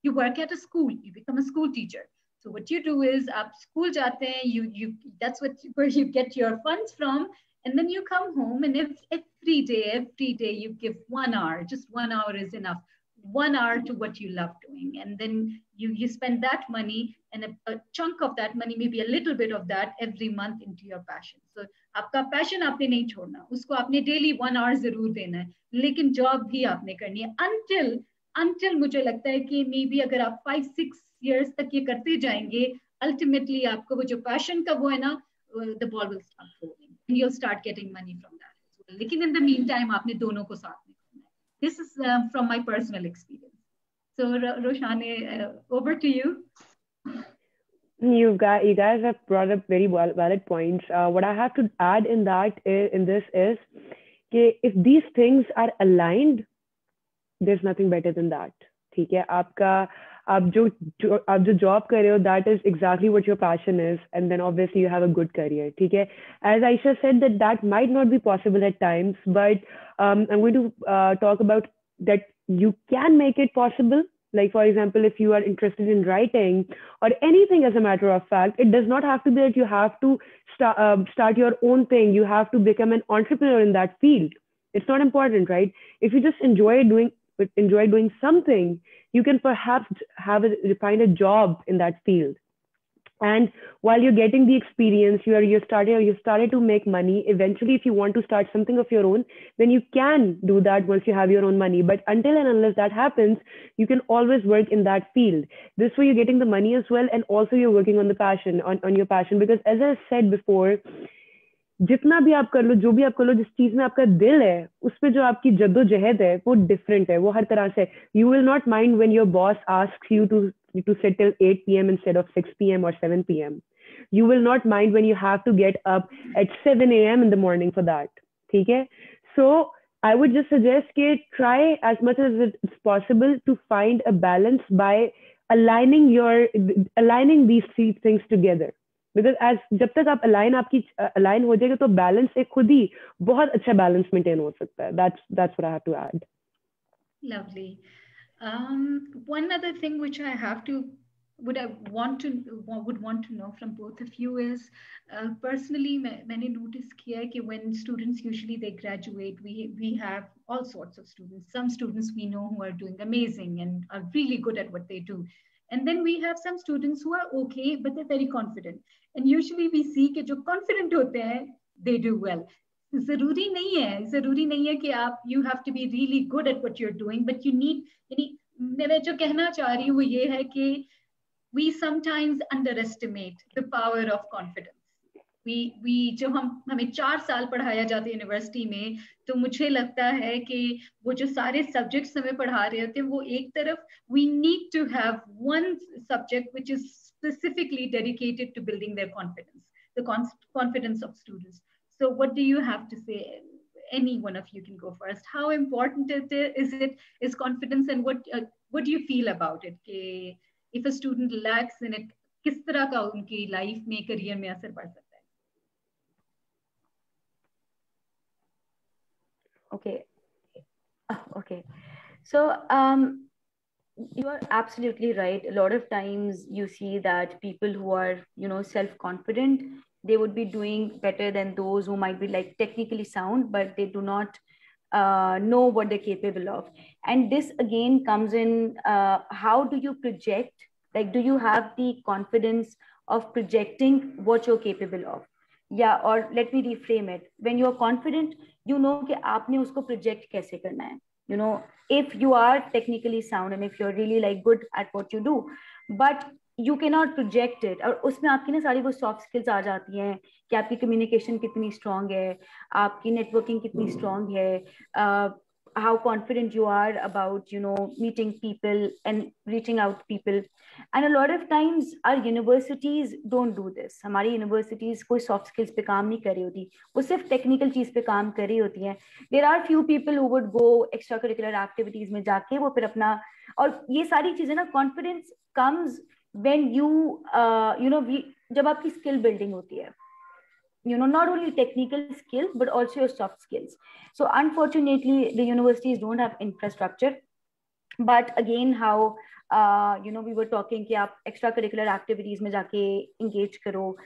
you work at a school, you become a school teacher. So what you do is आप school जाते हैं, you that's where you get your funds from, and then you come home, and if every day you give 1 hour, just 1 hour is enough. 1 hour to what you love doing, and then you spend that money, and a chunk of that money, maybe a little bit of that every month into your passion. So आपका passion आपने नहीं छोड़ना, उसको आपने daily 1 hour जरूर देना है, लेकिन job भी आपने करनी है until मुझे लगता है कि maybe अगर आप 5-6 years तक ये करते जाएंगे, ultimately आपको वो जो passion का वो है ना, the ball will start rolling and you'll start getting money from that as well. लेकिन in the meantime आपने दोनों को साथ में करना है. This is from my personal experience. So Roshane, over to you. You guys have brought up very valid points. What I have to add in this is if these things are aligned, there's nothing better than that. ठीक है, आप जो job कर रहे हो, that is exactly what your passion is, and then obviously you have a good career. ठीक है, as Aisha said, that might not be possible at times, but I'm going to talk about that you can make it possible. Like, for example, if you are interested in writing or anything, as a matter of fact, it does not have to be that you have to start your own thing. You have to become an entrepreneur in that field. It's not important, right? If you just enjoy doing something, you can perhaps find a job in that field. And while you're getting the experience, you started to make money. Eventually, if you want to start something of your own, then you can do that once you have your own money. But until and unless that happens, you can always work in that field. This way, you're getting the money as well, and also you're working on the passion, on your passion. Because as I said before, जितना भी आप कर लो, जो भी आप कर लो, जिस चीज में आपका दिल है, उस पे जो आपकी जद्दोजहद है, वो डिफरेंट है, वो हर तरह से. You will not mind when your boss asks you to sit till 8 p.m. instead of 6 p.m. or 7 p.m. You will not mind when you have to get up at 7 a.m. in the morning for that. ठीक है? So I would just suggest that try as much as it's possible to find a balance by aligning these three things together. Because जब तक आप align हो जाएगा, तो balance एक खुद ही बहुत अच्छा balance maintain हो सकता है. That's what I have to add. Lovely. One other thing which I would want to know from both of you is, personally, मैंने notice किया है कि when students usually they graduate, we have all sorts of students. Some students we know who are doing amazing and are really good at what they do. And then we have some students who are okay, but they're very confident. And usually we see कि जो confident होते हैं, they do well. जरूरी नहीं है कि आप you have to be really good at what you're doing, but you need, मैं जो कहना चाह रही हूँ वो ये है कि we sometimes underestimate the power of confidence. जो हमें 4 साल पढ़ाया जाता है यूनिवर्सिटी में, तो मुझे लगता है कि वो जो सारे सब्जेक्ट्स हमें पढ़ा रहे होते हैं, वो एक तरफ we need to have one subject which is specifically dedicated to building their confidence, the confidence of students. So what do you have to say? Any one of you can go first. How important is confidence, and what do you feel about it? कि if a student lacks in it, किस तरह का उनकी life में, career में असर पड़ सकता है? Okay. So you are absolutely right. A lot of times you see that people who are, self-confident, they would be doing better than those who might be like technically sound, but they do not know what they're capable of. And this again comes in, how do you project? Like, do you have the confidence of projecting what you're capable of? Yeah, or let me reframe it. When you're confident, you know कि आपने उसको project कैसे करना है. If you are technically sound and if you're really like good at what you do, but you cannot project it, और उसमें आपकी ना सारी वो soft skills आ जाती हैं कि आपकी communication कितनी strong है, आपकी networking कितनी strong है, how confident you are about, meeting people and reaching out to people. And a lot of times our universities don't do this. हमारी universities कोई soft skills पे काम नहीं कर रही होती, वो सिर्फ technical चीज पे काम कर रही होती हैं. There are few people who would go extracurricular activities में जाके वो फिर अपना, और ये सारी चीजें ना, confidence comes when you जब आपकी skill building होती है, not only technical skills but also your soft skills. So unfortunately the universities don't have infrastructure. But again, how we were talking कि आप extracurricular activities में जाके engage करो,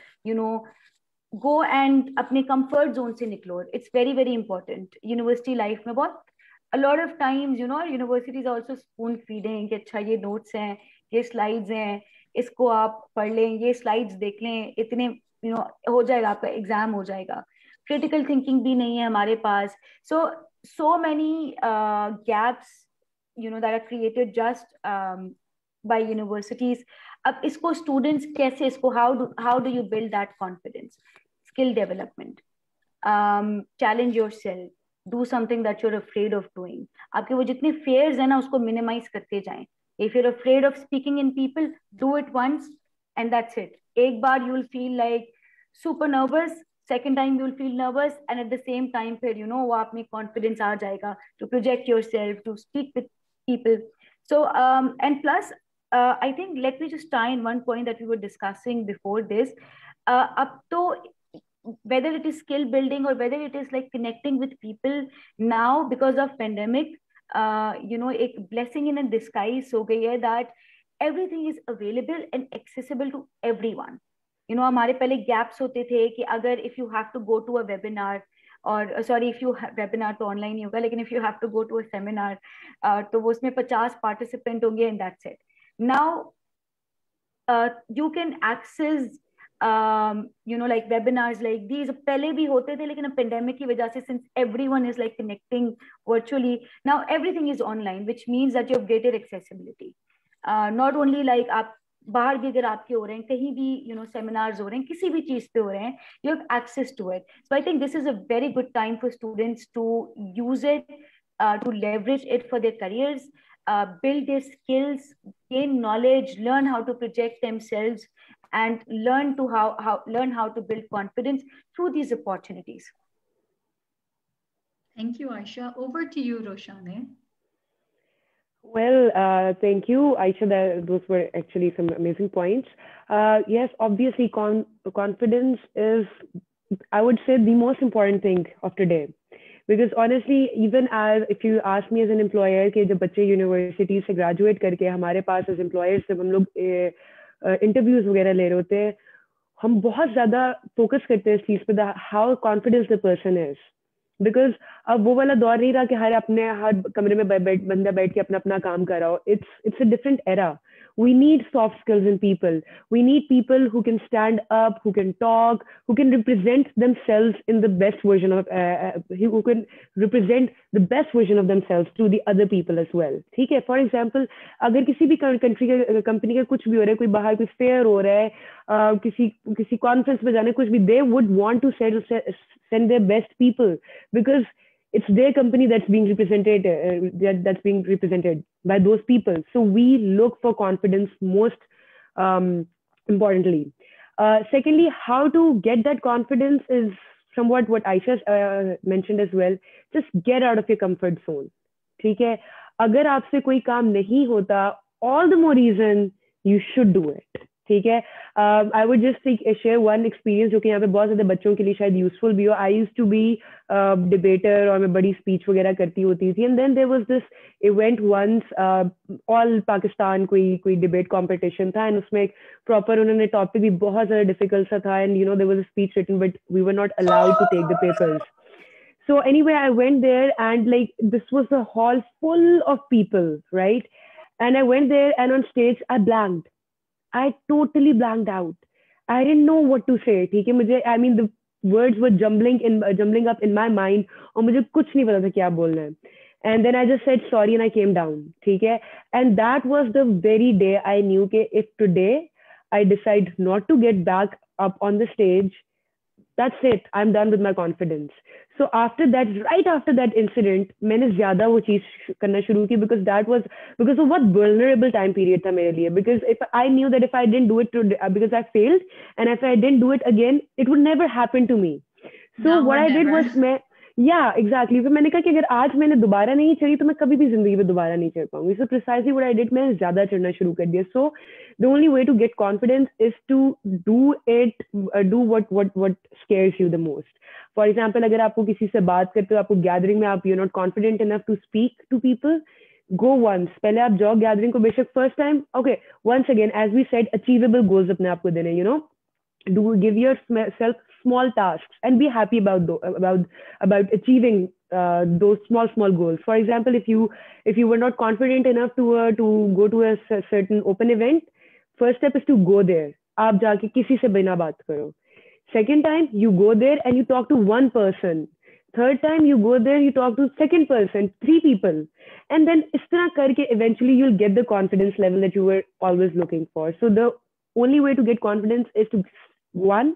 go and अपने comfort zone से निकलो. It's very very important. University life में बहुत a lot of times, universities are also spoon feeding कि अच्छा ये notes हैं, ये slides हैं, इसको आप पढ़ लें, ये slides देख लें, इतने हो जाएगा, आपका एग्जाम हो जाएगा. Critical thinking भी नहीं है हमारे पास. So many gaps that are created just by universities. अब इसको students कैसे इसको how do you build that confidence? Skill development, challenge yourself, do something that you're afraid of doing. आपके वो जितने fears है ना उसको minimize करते जाएं. If you're afraid of speaking in people, do it once and that's it. एक बार you'll feel like super nervous, second time you'll feel nervous, and at the same time फिर वो आप में confidence आ जाएगा to project yourself, to speak with people. So and plus I think let me just tie in one point that we were discussing before this. Up to whether it is skill building or whether it is like connecting with people now because of pandemic, एक blessing in a disguise हो गई है that everything is available and accessible to everyone. हमारे पहले gaps होते थे कि अगर if you have to go to a webinar, और सॉरी इफ यू वेबिनार तो ऑनलाइन ही होगा, लेकिन if you have to go to a seminar तो वो उसमें 50 पार्टिसिपेंट होंगे and that's it. Now you can access like webinars like these. पहले भी होते थे लेकिन अब पेंडेमिक की वजह से since everyone is like connecting virtually, now everything is online, which means that you have greater accessibility. Not only like आप बाहर भी अगर आपके हो रहे हैं, कहीं भी सेमिनार्स हो रहे हैं, किसी भी चीज पे हो रहे हैं, you have access to it. So I think this is a very good time for students to use it, to leverage it for their careers, build their skills, gain knowledge, learn how to project themselves, and learn how to build confidence through these opportunities. Thank you, Aisha. Over to you, Roshane. Well, thank you, Aisha. Those were actually some amazing points. Yes, obviously, confidence is, I would say, the most important thing of today. Because honestly, even if you ask me as an employer, कि जब बच्चे university से graduate करके हमारे पास as employers जब हम लोग interviews वगैरह ले रहे होते हैं, हम बहुत ज्यादा फोकस करते हैं इस चीज पे, how confidence the person is. Because अब वो वाला दौर नहीं रहा कि हर कमरे में बंदा बैठ के अपना अपना काम कर रहा हो. It's a different era. We need soft skills in people. We need people who can stand up, who can talk, who can represent themselves in the best version of, who can represent the best version of themselves to the other people as well. ठीक है? For example, अगर किसी भी company का कुछ भी हो रहा है, कोई बाहर कोई फेयर हो रहा है, किसी कॉन्फ्रेंस में जाने कुछ भी, they would want to send their best people because it's their company that's being represented by those people. So we look for confidence most importantly. Secondly, how to get that confidence is somewhat what Aisha mentioned as well. Just get out of your comfort zone. ठीक है? अगर आपसे कोई काम नहीं होता, all the more reason you should do it. ठीक है? I would just share one experience जो कि यहाँ पे बहुत ज़्यादा बच्चों के लिए शायद useful भी हो. I used to be debater और मैं बड़ी speech वगैरह करती होती थी. And then there was this event once, all Pakistan कोई debate competition था, and उसमें एक proper उन्होंने topic भी बहुत ज़्यादा difficult सा था, and there was a speech written but we were not allowed to take the papers. So anyway, I went there and like this was a hall full of people, right? And I went there and on stage I blanked. I totally blanked out. I didn't know what to say. ठीक है? मुझे, I mean, the words were jumbling up in my mind और मुझे कुछ नहीं पता था क्या बोलना है. And then I just said sorry and I came down. ठीक है? And that was the very day I knew कि if today I decide not to get back up on the stage, that's it. I'm done with my confidence. So after that, right after that incident, मैंने ज़्यादा वो चीज़ करना शुरू की because of what vulnerable time period था मेरे लिए. Because if I knew that if I didn't do it because I failed, and if I didn't do it again, it would never happen to me. So what I did was Yeah, exactly. फिर मैंने कहा कि अगर आज मैंने दोबारा नहीं चढ़ी तो मैं कभी भी जिंदगी में दोबारा नहीं चढ़ पाऊंगी. So precisely what I did, मैंने ज्यादा चढ़ना शुरू कर दिया. So the only way to get confidence is to do it, do what scares you the most. For example, अगर आपको किसी से बात करते हो, आपको गैदरिंग में आप you're not confident enough to speak to people, go once. पहले आप जाओ गैदरिंग को, बेशक first time, okay, once again, as we said, achievable goals अपने आप को देने, do give yourself small tasks and be happy about achieving those small goals. For example, if you were not confident enough to go to a certain open event, first step is to go there. आप जाके किसी से बिना बात करो. Second time, you go there and you talk to one person. Third time, you go there, you talk to second person, 3 people. And then इस तरह करके eventually you'll get the confidence level that you were always looking for. So the only way to get confidence is to, 1,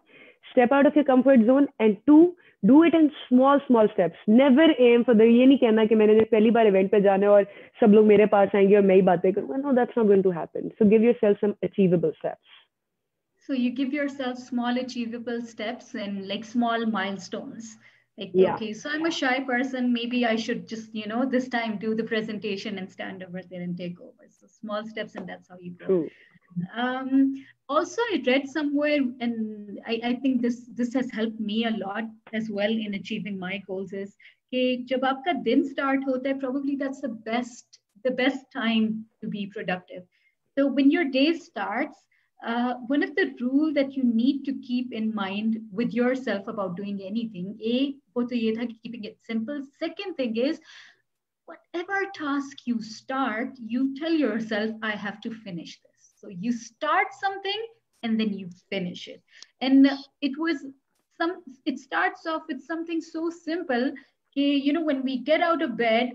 step out of your comfort zone, and 2, do it in small steps. Never aim for the, ये नहीं कहना कि मैंने पहली बार event पे जाना है और सब लोग मेरे पास आएंगे और मैं ही बातें करूँगा. No, that's not going to happen. So give yourself some achievable steps. So you give yourself small achievable steps and like small milestones. Like, Yeah. okay, so I'm a shy person. Maybe I should just, this time do the presentation and stand over there and take over. So small steps, and that's how you grow. True. Also, I read somewhere, and I think this has helped me a lot as well in achieving my goals, is कि जब आपका दिन start होता है, probably that's the best time to be productive. So when your day starts, one of the rule that you need to keep in mind with yourself about doing anything, वो तो ये था कि keeping it simple. Second thing is, whatever task you start, you tell yourself, I have to finish this. So you start something and then you finish it. And it starts off with something so simple, when we get out of bed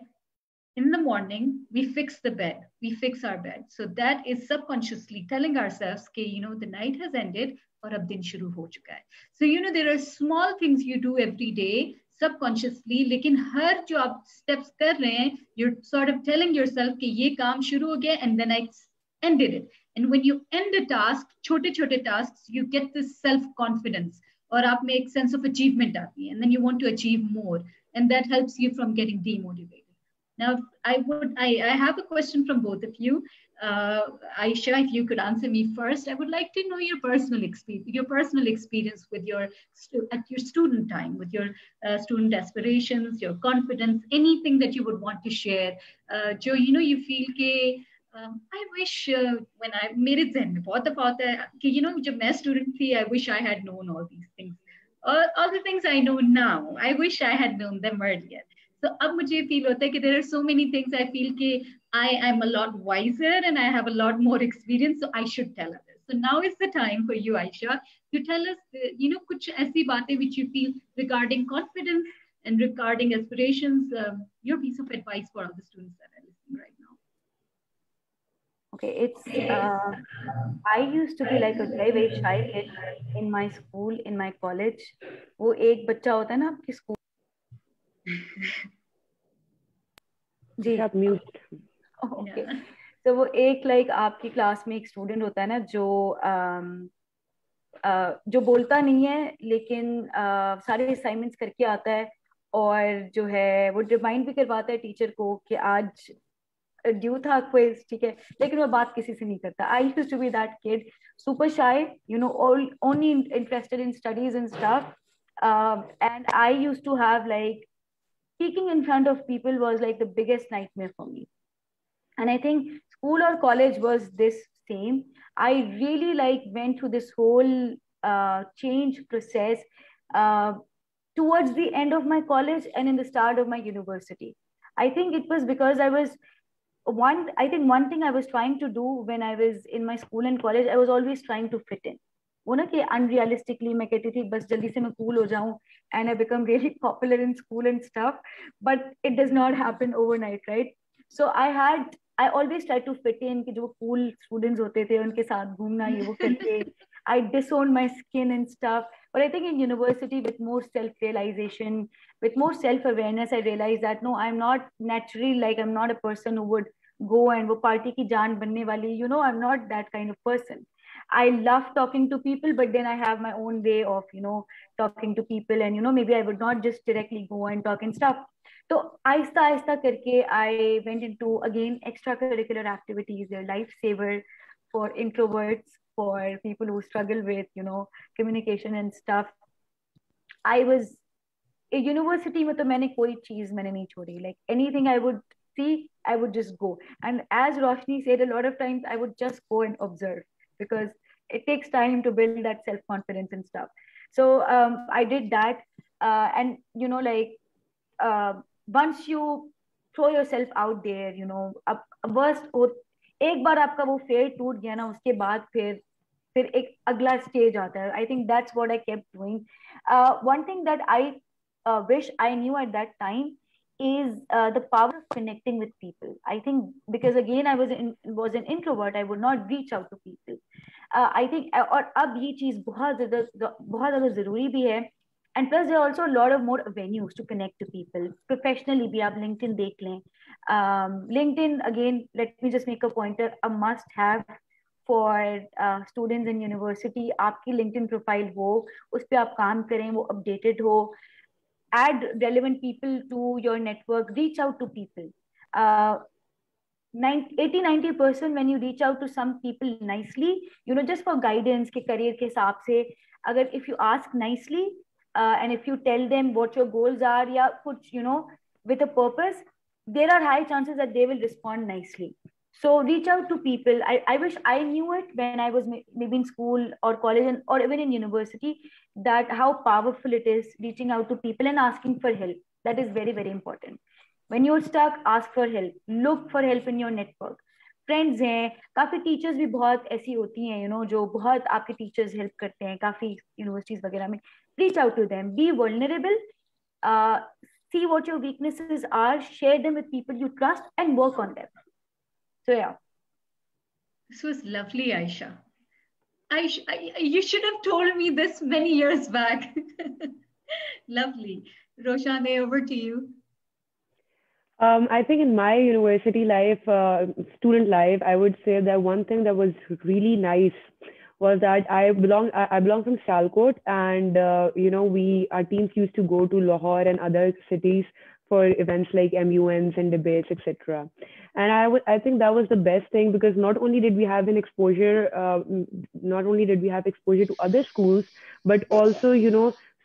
in the morning, we fix the bed, we fix our bed. So that is subconsciously telling ourselves, the night has ended, और अब दिन शुरू हो चुका है. So, there are small things you do every day subconsciously, लेकिन हर जो आप steps कर रहे हैं, you're sort of telling yourself कि ये काम शुरू हो गया, and then I ended it. And when you end a task, छोटे tasks, you get this self-confidence, और आप में एक sense of achievement आती है, and then you want to achieve more, and that helps you from getting demotivated. Now, I have a question from both of you. Aisha, if you could answer me first, I would like to know your personal experience with at your student time, with your student aspirations, your confidence, anything that you would want to share. Jo, you feel कि I wish when मेरे ज़हन में बहुत दफ़ा होता है कि जब मैं student थी, I wish I had known all these things. All the things I know now, I wish I had known them earlier. So अब मुझे feel होता है कि there are so many things I feel कि I am a lot wiser and I have a lot more experience, so I should tell others. So now is the time for you, Aisha, to tell us, कुछ ऐसी बातें which you feel regarding confidence and regarding aspirations, your piece of advice for all the students that are listening right now. Okay, I used to be like a very, very shy kid in my school, in my college. वो एक बच्चा होता है ना आपकी school. जी आप mute. Okay, तो वो एक लाइक आपकी क्लास में एक स्टूडेंट होता है ना जो बोलता नहीं है लेकिन सारे असाइनमेंट्स करके आता है और जो है वो रिमाइंड भी करवाता है टीचर को कि आज ड्यू था क्विज, ठीक है, लेकिन वो बात किसी से नहीं करता. I used to be that kid, super shy, only interested in studies and stuff, and I used to have like speaking in front of people was like the biggest nightmare for me. And I think school or college was this same. I really like went through this whole change process towards the end of my college and in the start of my university. I think it was because one thing I was trying to do when I was in my school and college, I was always trying to fit in. वो ना कि unrealistically मैं कहती थी बस जल्दी से मैं cool हो जाऊं and I become really popular in school and stuff, but it does not happen overnight, right? So I always tried to fit in कि जो cool students होते थे उनके साथ घूमना ये वो करके I disowned my skin and stuff. But I think in university, with more self-realization, with more self-awareness, I realized that no, I'm not naturally like, I'm not a person who would go and वो party की जान बनने वाली, I'm not that kind of person. I love talking to people, but then I have my own way of, talking to people, and maybe I would not just directly go and talk and stuff. So aista aista karke I went into again extracurricular activities. They're lifesaver for introverts, for people who struggle with communication and stuff. I was university में तो मैंने कोई चीज मैंने नहीं छोड़ी. Like anything I would see, I would just go. And as Roshni said, a lot of times I would just go and observe, because it takes time to build that self confidence and stuff. So I did that, and like once you throw yourself out there, अब worst हो, एक बार आपका वो fair टूट गया ना, उसके बाद फिर एक अगला स्टेज आता है. I think that's what I kept doing. One thing that I wish I knew at that time is the power of connecting with people. I think because again I was an introvert, I would not reach out to people. I think और अब ये चीज बहुत ज़्यादा जरूरी भी है. And plus there are also a lot of more avenues to connect to people professionally. भी आप LinkedIn देख लें. LinkedIn, again, let me just make a pointer, a must have for students in university. आपकी LinkedIn profile हो, उस पे आप काम करें, वो updated हो. Add relevant people to your network, reach out to people. 80-90% when you reach out to some people nicely, just for guidance के career के हिसाब से, अगर if you ask nicely, and if you tell them what your goals are, या कुछ with a purpose, there are high chances that they will respond nicely. So reach out to people. I wish I knew it when I was maybe in school or college or even in university, that how powerful it is reaching out to people and asking for help. That is very, very important. When you're stuck, ask for help. Look for help in your network. Friends हैं, काफी teachers भी बहुत ऐसी होती हैं जो बहुत आपके टीचर्स हेल्प करते हैं काफी यूनिवर्सिटीज वगैरह में. Reach out to them, be vulnerable, see what your weaknesses are, share them with people you trust, and work on them. So yeah, this was lovely, Aisha. You should have told me this many years back. Lovely. Roshane, over to you. I think in my university life, student life, I would say that one thing that was really nice was that I belong from Sialkot, and our teams used to go to Lahore and other cities for events like MUNs and debates, etc. And I think that was the best thing, because not only did we have exposure to other schools, but also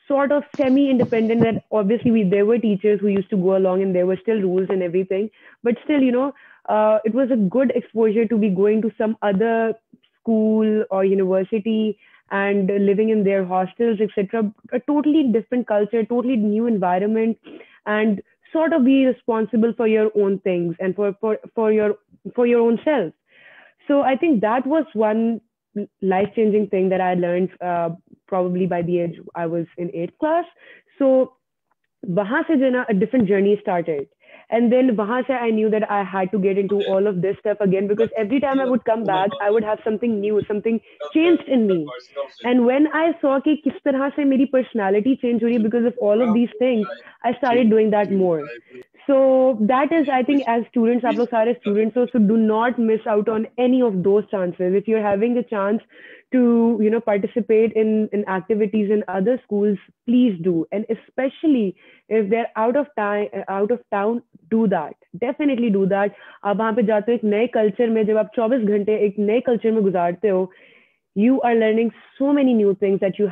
sort of semi-independent, that obviously there were teachers who used to go along and there were still rules and everything, but still it was a good exposure to be going to some other school or university and living in their hostels, etc. A totally different culture, totally new environment, and sort of be responsible for your own things and for your own self. So I think that was one life-changing thing that I learned probably by the age I was in 8th class. So wahan se a different journey started. And then wahan se I knew that I had to get into all of this stuff again, because every time I would come back, I would have something new, something changed in me. And when I saw ki kis tarah se meri personality change hui because of all of these things, I started doing that more. So that is, I think, as students, aap log sare students, so do not miss out on any of those chances. If you're having the chance to participate in activities in other schools, please do. And especially if they're out of town, do that. Definitely do that. आप वहाँ पे जाते हो एक नए culture में, जब आप 24 घंटे एक नए कल्चर में गुजारते हो, you are learning so many new things that you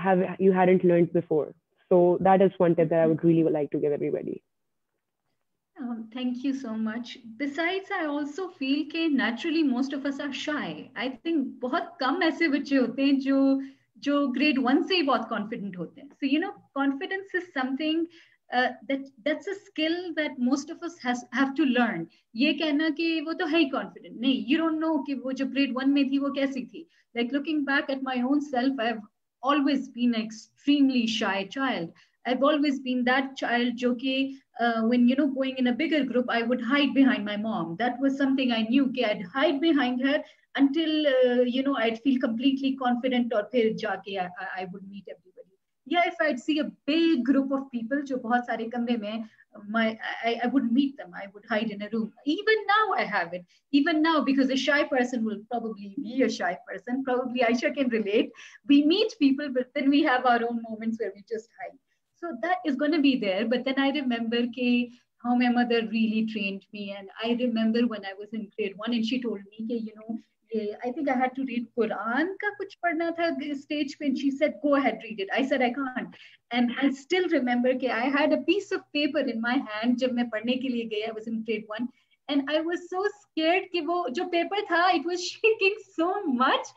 hadn't learned before. So that is one tip that I would really like to give everybody. Thank you so much. Besides, I also feel that naturally most of us are shy. I think बहुत कम ऐसे बच्चे होते हैं जो grade 1 से ही बहुत confident होते हैं. So confidence is something that's a skill that most of us have to learn. ये कहना कि वो तो है ही confident, नहीं, you don't know कि वो जो grade 1 में थी वो कैसी थी. Like looking back at my own self, I've always been an extremely shy child. I've always been that child जो कि when going in a bigger group, I would hide behind my mom. That was something I knew. कि I'd hide behind her until I'd feel completely confident, और फिर जाके I would meet everybody. Yeah, if I'd see a big group of people जो बहुत सारे कमरे में I wouldn't meet them. I would hide in a room. Even now I have it. Even now, because a shy person will probably be a shy person. Probably Aisha can relate. We meet people, but then we have our own moments where we just hide. So that is going to be there. But then I remember how my mother really trained me. And I remember when I was in grade 1 and she told me, I think I had to read Quran ka kuch padna tha stage pe, and she said, go ahead, read it. I said, I can't. And I still remember I had a piece of paper in my hand jab main padhne ke liye gaya. I was in grade 1. And I was so scared कि वो जो paper था, it was shaking so much.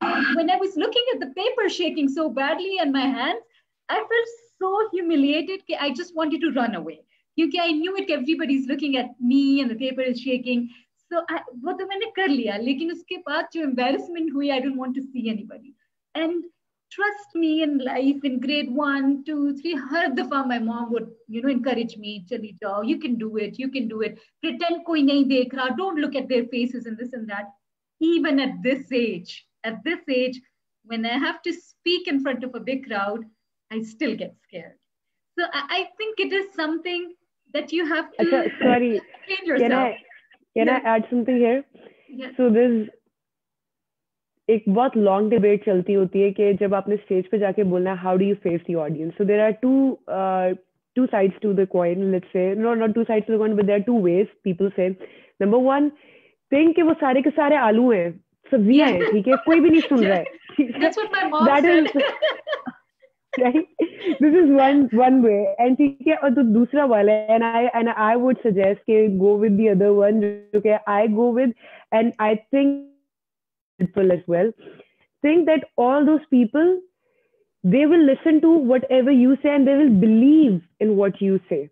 And when I was looking at the paper shaking so badly in my hands, I felt so humiliated that I just wanted to run away. Because I knew it, everybody's looking at me and the paper is shaking. So वो तो मैंने कर लिया, लेकिन उसके बाद जो embarrassment हुई, I don't want to see anybody. And trust me, in life, in grade 1, 2, 3, हर दफा my mom would, encourage me, चली जाओ, you can do it, you can do it. Pretend कोई नहीं देख रहा, don't look at their faces and this and that. Even at this age, when I have to speak in front of a big crowd, I still get scared. So I think it is something that you have to sorry, train yourself. Can I add something here? Yes. So there's एक बहुत long debate चलती होती है कि जब आपने stage पे जाके बोलना है, how do you face the audience? So there are two sides to the coin, let's say. No, not two sides to the coin, but there are two ways people say. Number one, think कि वो सारे के सारे आलू हैं, सब्जियां हैं, ठीक है, कोई भी नहीं सुन रहा है. That's what my mom said. Right? This is one way, and ठीक है, और तो दूसरा वाला है, and I would suggest कि go with the other one, जो कि I go with, and I think people as well think that all those people, they will listen to whatever you say and they will believe in what you say.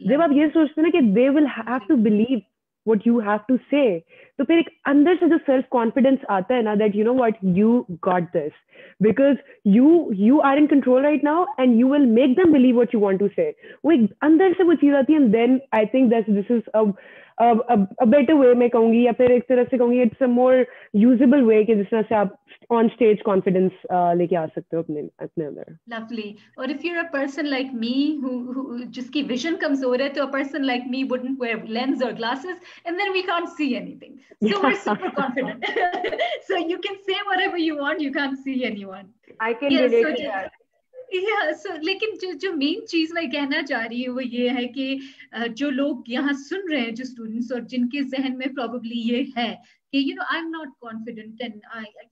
जब आप ये सोचते हैं ना कि they will have to believe what you have to say, तो फिर एक अंदर से जो self confidence आता है ना, that you know what, you got this, because you are in control right now and you will make them believe what you want to say. वो एक अंदर से वो चीज आती है, and then I think that this is a better way मैं कहूँगी, या फिर एक तरह से कहूँगी it's a more usable way कि जिस तरह से आप on stage confidence लेके आ सकते हो अपने अंदर. Lovely. Or if you're a person like me who जिसकी vision कमजोर है, तो a person like me wouldn't wear lens or glasses, and then we can't see anything. So we're super confident. So you can say whatever you want, you can't see anyone. I can relate to that. So लेकिन जो main चीज मैं कहना चाह रही हूँ वो ये है कि जो लोग यहाँ सुन रहे हैं, जो स्टूडेंट्स, और जिनके जहन में probably ये है कि I'm not confident and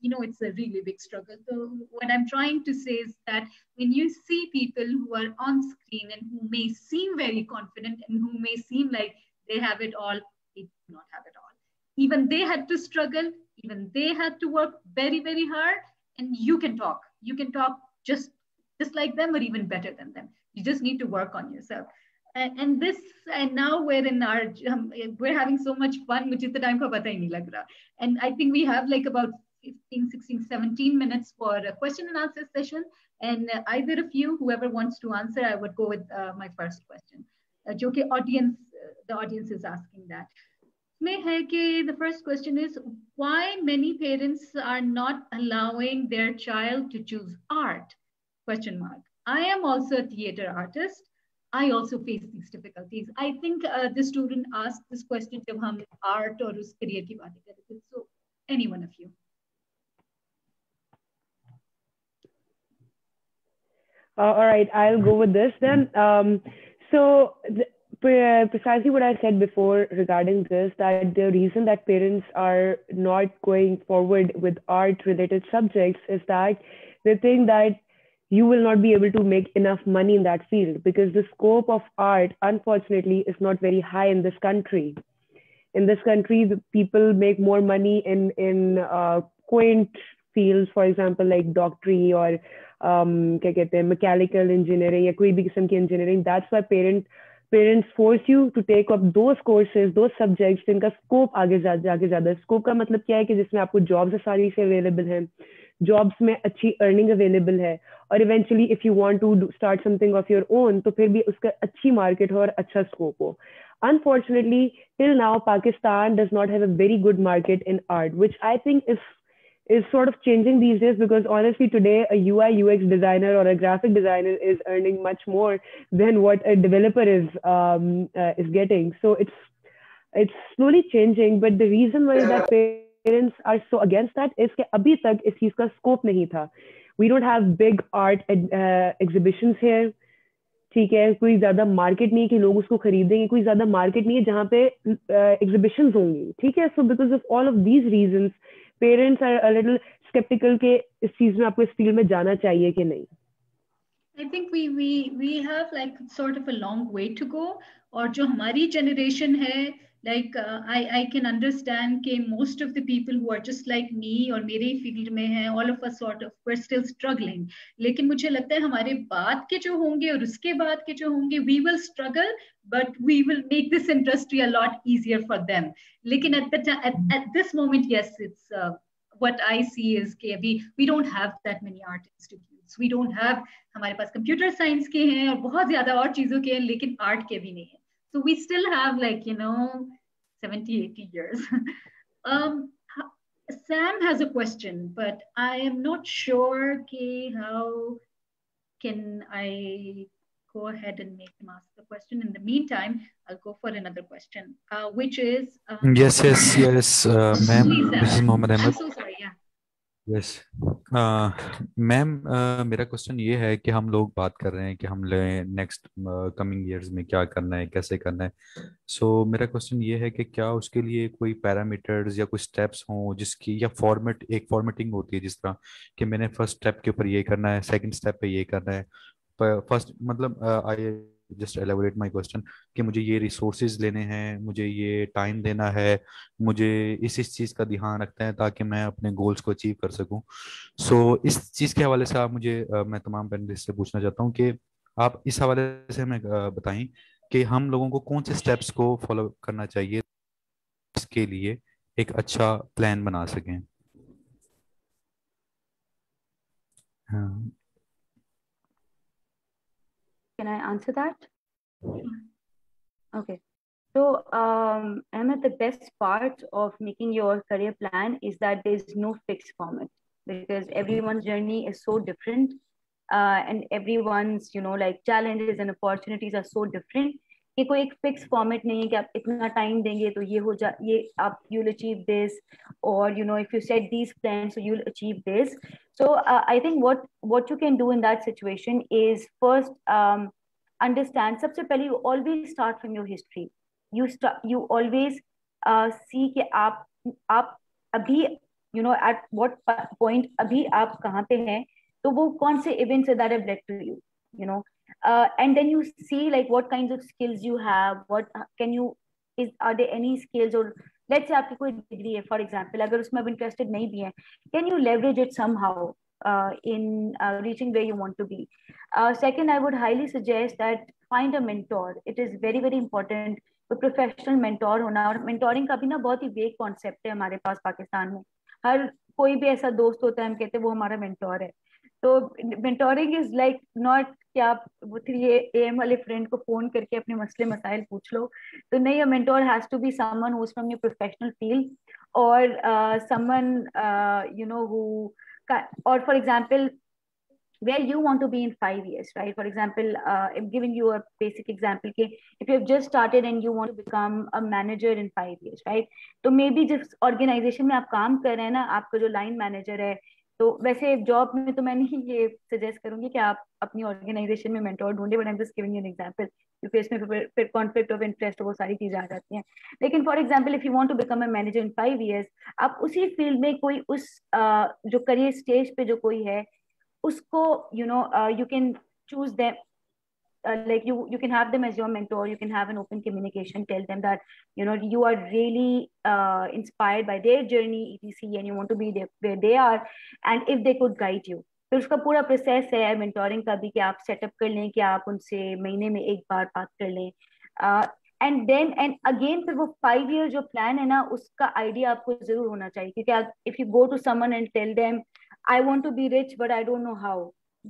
it's a really big struggle. So what I'm trying to say is that when you see people who are on screen and who may seem very confident and who may seem like they have it all, they do not have it all. Even they had to struggle, even they had to work very, very hard, and you can talk just like them or even better than them. You just need to work on yourself. And now we're having so much fun, which is the time ka pata hi nahi lag raha. And I think we have like about 15, 16, 17 minutes for a question and answer session. And either of you, whoever wants to answer, I would go with my first question. Jo ki the audience is asking that. The first question is, why many parents are not allowing their child to choose art? ? I am also a theater artist. I also face these difficulties. I think the student asked this question जब हम art और उस career की बातें कर रहे थे. So, any one of you. All right, I'll go with this then. Precisely what I said before regarding this, that the reason that parents are not going forward with art-related subjects is that they think that you will not be able to make enough money in that field, because the scope of art, unfortunately, is not very high in this country. In this country, the people make more money in quaint fields, for example, like doctory or mechanical engineering, या कोई भी किस्म की engineering. That's why parents force you to take up those courses, those subjects जिनका scope आगे ज़्यादा. Scope का मतलब क्या है कि जिसमें आपको jobs आसानी से available हैं, jobs में अच्छी earning available है, और eventually if you want to start something of your own, तो फिर भी उसका अच्छी market हो और अच्छा scope हो. Unfortunately, till now, Pakistan does not have a very good market in art, which I think is is sort of changing these days, because honestly today a UI UX designer or a graphic designer is earning much more than what a developer is getting. So it's slowly changing, but the reason why that parents are so against that is कि अभी तक इस चीज का scope नहीं था. We don't have big art exhibitions here. ठीक है, कोई ज्यादा मार्केट नहीं है कि लोग उसको खरीदेंगे, कोई ज्यादा मार्केट नहीं है जहाँ पे एग्जीबिशंस होंगी. ठीक है, so because of all of these reasons parents are a little sceptical के इस चीज में आपको इस फील्ड में जाना चाहिए कि नहीं. I think we have like sort of a long way to go. और जो हमारी generation है, like I can understand कि most of the people who are just like me और मेरे फील्ड में हैं, all of us sort of we're still struggling. लेकिन मुझे लगता है हमारे बाद के जो होंगे और उसके बाद के जो होंगे, we will struggle, but we will make this industry a lot easier for them. लेकिन at this moment, yes, it's what I see is कि we don't have that many art institutes. We don't have, हमारे पास computer science के हैं और बहुत ज्यादा और चीजों के हैं, लेकिन आर्ट के भी नहीं है. So we still have like 70-80 years. um, Sam has a question, but I am not sure how can I go ahead and make him ask the question. In the meantime, I'll go for another question, which is yes, ma'am. This is Mohammed Ahmed. I'm so sorry. Yeah. Yes ma'am, मेरा question ये है कि हम लोग बात कर रहे हैं कि हम नेक्स्ट कमिंग ईयर्स में क्या करना है, कैसे करना है. मेरा क्वेश्चन ये है कि क्या उसके लिए कोई पैरामीटर्स या कोई स्टेप्स हों जिसकी, या एक फॉर्मेटिंग होती है जिस तरह कि मैंने फर्स्ट स्टेप के ऊपर ये करना है, सेकंड स्टेप पे ये करना है. फर्स्ट मतलब I just elaborate my question कि मुझे ये रिसोर्सेज लेने हैं, मुझे ये टाइम देना है, मुझे इस चीज़ का ध्यान रखना है ताकि मैं अपने गोल्स को अचीव कर सकूं. इस चीज़ के हवाले से आप मैं तमाम पैनलिस्ट से पूछना चाहता हूं कि आप इस हवाले से हमें बताएं कि हम लोगों को कौन से स्टेप्स को फॉलो करना चाहिए इसके लिए एक अच्छा प्लान बना सकें. हाँ. Can I answer that? Okay. So, Ahmed, the best part of making your career plan is that there's no fixed format, because everyone's journey is so different, and everyone's, like challenges and opportunities are so different. कि कोई एक fix format नहीं है कि आप इतना time देंगे तो ये आप you'll achieve this, or if you set these plans so you'll achieve this. So I think what you can do in that situation is first understand. सबसे पहले you always start from your history. You always see कि आप अभी at what point अभी आप कहाँ पे हैं, तो वो कौन से events that have led to you. And then you see like what kinds of skills you have, are there any skills, or let's say आपकी कोई degree है for example, अगर उसमें आप interested नहीं भी हैं, can you leverage it somehow in reaching where you want to be. Second, I would highly suggest that find a mentor. It is very very important तो प्रोफेशनल मेंटोर होना. और mentoring का भी ना बहुत ही वेग कॉन्सेप्ट है हमारे पास पाकिस्तान में. हर कोई भी ऐसा दोस्त होता है, हम कहते हैं वो हमारा मेंटोर है. तो मेंटोरिंग इज लाइक नॉट कि आप वो 3 AM वाले फ्रेंड को फोन करके अपने मसले मसाइल पूछ लो. तो नहीं, a mentor has to be someone who is from your professional field, और someone who, or for example where you want to be in 5 years, right? For example, I'm giving you a basic example कि if you have just started and you want to become a manager in 5 years, right? तो maybe जिस organization में आप काम कर रहे हैं ना, आपका जो line manager है, तो वैसे जॉब में तो मैं नहीं ये सजेस्ट करूंगी कि आप अपनी ऑर्गेनाइजेशन में मेंटोर ढूंढे, but I am just giving you an example, क्योंकि इसमें फिर कॉन्फ्लिक्ट ऑफ इंटरेस्ट वो सारी चीजें आ जाती हैं. लेकिन for example if you want to become a manager in 5 years, आप उसी फील्ड में कोई उस जो करियर स्टेज पे जो कोई है उसको you can choose them, like you can have them as your mentor. You can have an open communication, tell them that you are really inspired by their journey etc, and you want to be there where they are, and if they could guide you. फिर उसका पूरा process है mentoring का भी कि आप setup कर लें कि आप उनसे महीने में एक बार बात कर लें, एंड देन एंड अगेन फिर वो 5 year जो प्लान है ना उसका आइडिया आपको जरूर होना चाहिए. क्योंकि if you go to someone and tell them I want to be rich but I don't know how,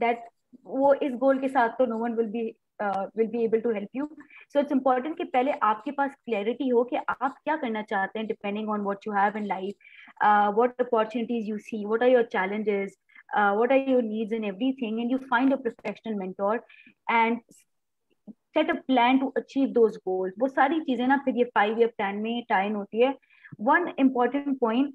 that वो इस गोल के साथ तो no one will be able to help you. So it's important कि पहले आपके पास क्लैरिटी हो कि आप क्या करना चाहते हैं, depending on what you have in life. what opportunities you see, what are your challenges, what are your needs and everything, and you find a professional mentor and set a plan to achieve those goals. वो सारी चीजें ना फिर ये 5 year plan में टाइन होती है. One important point,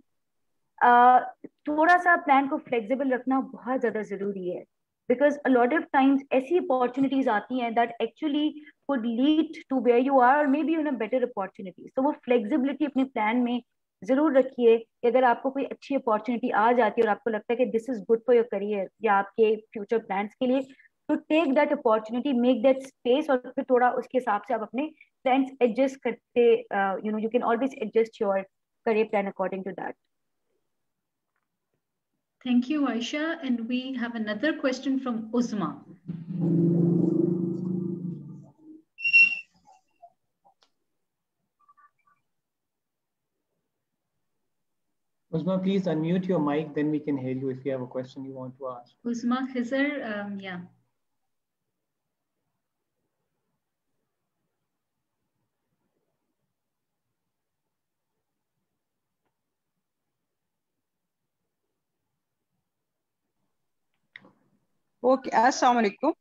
थोड़ा सा प्लान को फ्लेक्सिबल रखना बहुत ज्यादा जरूरी है, because a lot of times ऐसी अपॉर्चुनिटीज आती हैं that actually could lead to where you are और may be in a better opportunity. तो वो फ्लेक्सिबिलिटी अपने प्लान में जरूर रखिए कि अगर आपको कोई अच्छी अपॉर्चुनिटी आ जाती है और आपको लगता है कि this is good for your career या आपके फ्यूचर प्लान्स के लिए, तो take that opportunity, make that space, और फिर थोड़ा उसके हिसाब से आप अपने प्लान्स एडजस्ट करते, you can always adjust your career plan according to that. Thank you, Aisha. And we have another question from Uzma. Uzma, please unmute your mic, then we can hear you if you have a question you want to ask. Uzma Khizr, yeah. Okay, assalamu alaikum.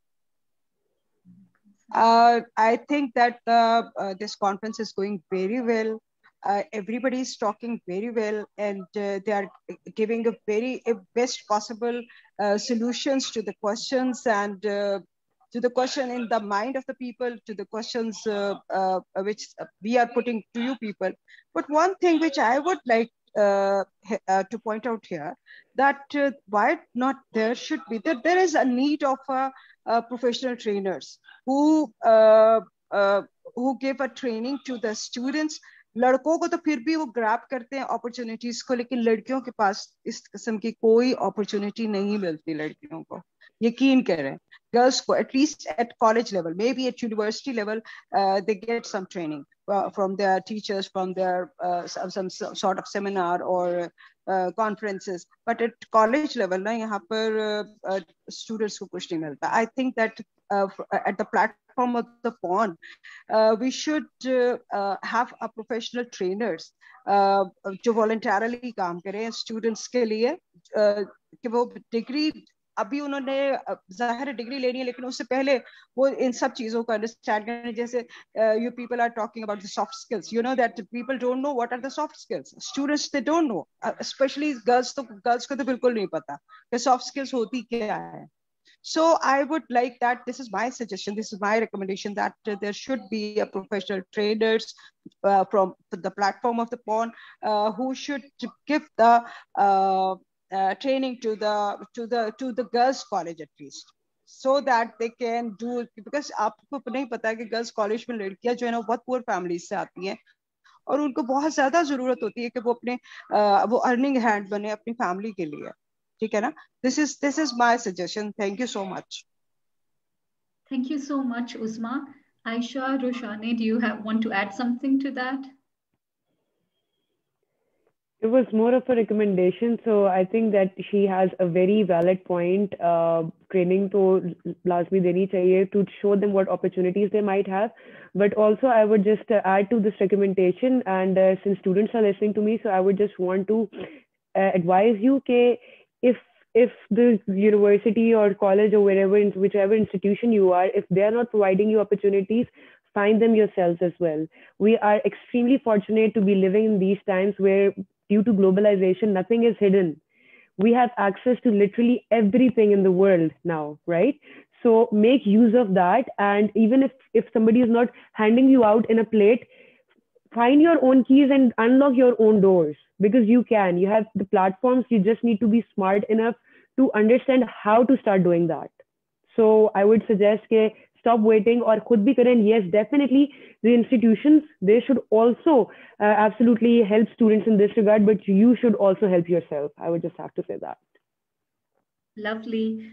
I think that this conference is going very well. Everybody is talking very well, and they are giving a best possible solutions to the questions, and to the question in the mind of the people, to the questions which we are putting to you people. But one thing which I would like to point out here, that why not there should be that there is a need of professional trainers who give a training to the students. लड़कों को तो फिर भी वो grab करते हैं opportunities को, लेकिन लड़कियों के पास इस किस्म की कोई अपॉर्चुनिटी नहीं मिलती. लड़कियों को यकीन करें, girls को at least at college level, maybe at university level, they get some training from their teachers, from their some sort of seminar or conferences, but at college level ना यहाँ पर students को कुछ नहीं मिलता. I think that at the platform of the PON, we should have a professional trainers जो voluntarily काम करें students के लिए, कि वो डिग्री अभी उन्होंने जाहिर डिग्री लेनी है, लेकिन उससे पहले वो इन सब चीजों को अंडरस्टैंड करें. जैसे you people are talking about the soft skills, you know that people don't know what are the soft skills. Students, they don't know, especially girls को तो बिल्कुल नहीं पता कि soft skills होती क्या है. So I would like that, this is my suggestion, this is my recommendation, that there should be a professional trainers from the platform of the PON who should give the training to the girls college at least, so that they can do, because आपको नहीं पता है कि girls college में लड़कियां जो है ना बहुत poor families से आती हैं और उनको बहुत ज्यादा जरूरत होती है कि वो अपने वो अर्निंग हैंड बने अपनी फैमिली के लिए. ठीक है ना? This is my suggestion. Thank you so much. Thank you so much, Uzma. Aisha, Roshane, do you want to add something to that? It was more of a recommendation, so I think that she has a very valid point. Training to lazmi deni chahiye to show them what opportunities they might have. But also, I would just add to this recommendation, and since students are listening to me, so I would just want to advise you that if the university or college or wherever, in whichever institution you are, if they are not providing you opportunities, find them yourselves as well. We are extremely fortunate to be living in these times where, due to globalization, nothing is hidden. We have access to literally everything in the world now, right? So make use of that. And even if somebody is not handing you out in a plate, find your own keys and unlock your own doors, because you can. You have the platforms. You just need to be smart enough to understand how to start doing that. So I would suggest that stop waiting or khud bhi karen. Yes, definitely the institutions, they should also absolutely help students in this regard, but you should also help yourself. I would just have to say that. Lovely.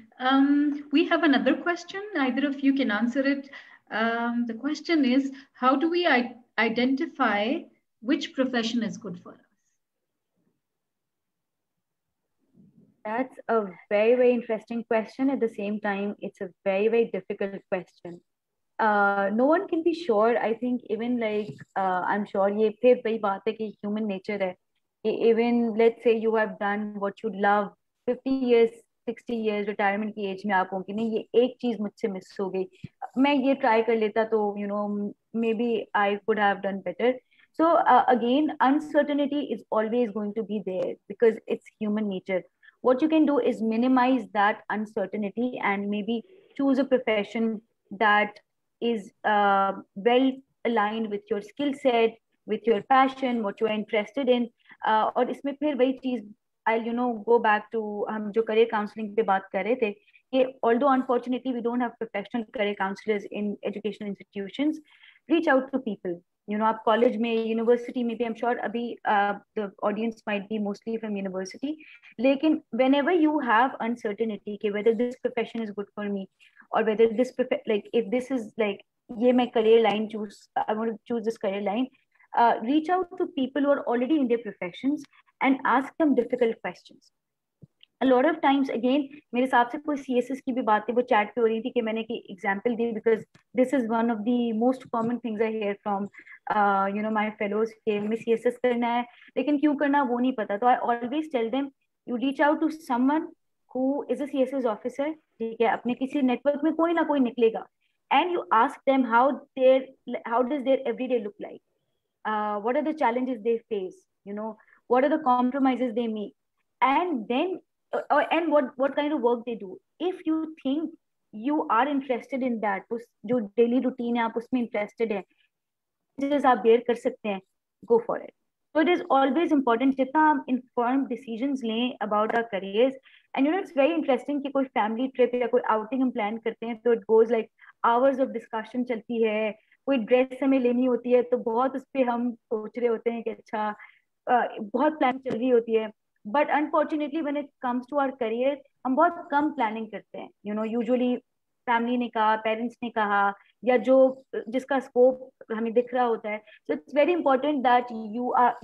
We have another question. Either of you can answer it. The question is, how do we identify which profession is good for us? That's a very, very interesting question. At the same time, it's a very, very difficult question. No one can be sure. I think even like, I'm sure ये फिर वही बात है कि human nature है Even let's say you have done what you love, 50 years 60 years retirement की as में आप होंगे नहीं ये एक चीज मुझसे मिस हो गई, मैं ये ट्राई कर लेता तो maybe I could have done better. So again, uncertainty is always going to be there because it's human nature. What you can do is minimize that uncertainty and maybe choose a profession that is well aligned with your skill set, with your passion, what you are interested in. और इसमें फिर वही चीज I'll go back to हम जो career counseling पे बात कर रहे थे कि although unfortunately we don't have professional career counselors in educational institutions, reach out to people. आप कॉलेज में यूनिवर्सिटी में भी I'm sure अभी the audience might be mostly from university, लेकिन whenever you have uncertainty कि whether this profession is good for me or whether this like if this is like ये मैं career line I want to choose this career line, reach out to people who are already in their professions and ask them difficult questions. A lot of times again मेरे हिसाब से कोई CSS की भी बातें वो चैट पे हो रही थी कि मैंने की example the because this is one of the most common things I hear from my fellows कि हमें CSS करना है लेकिन क्यों करना वो नहीं पता. तो I always tell them you reach out to someone who is a CSS officer, ठीक है, अपने किसी नेटवर्क में कोई ना कोई निकलेगा, and you ask them how does their everyday look like, what are the challenges they face, what are the compromises they make, and then and what kind of work they do. If you think you are interested in that, उस जो daily routine है आप उसमें interested है, just आप bear कर सकते हैं, go for it. So it is always important जितना हम informed decisions लें about our careers. And it's very interesting कि कोई family trip या कोई outing हम plan करते हैं तो it goes like hours of discussion चलती है, कोई ड्रेस हमें लेनी होती है तो बहुत उस पर हम सोच रहे होते हैं कि अच्छा बहुत प्लान चल रही होती है. But unfortunately when it comes to our career हम बहुत कम प्लानिंग करते हैं. यूजुअली फैमिली ने कहा, पेरेंट्स ने कहा, या जो जिसका स्कोप हमें दिख रहा होता है. So it's very important that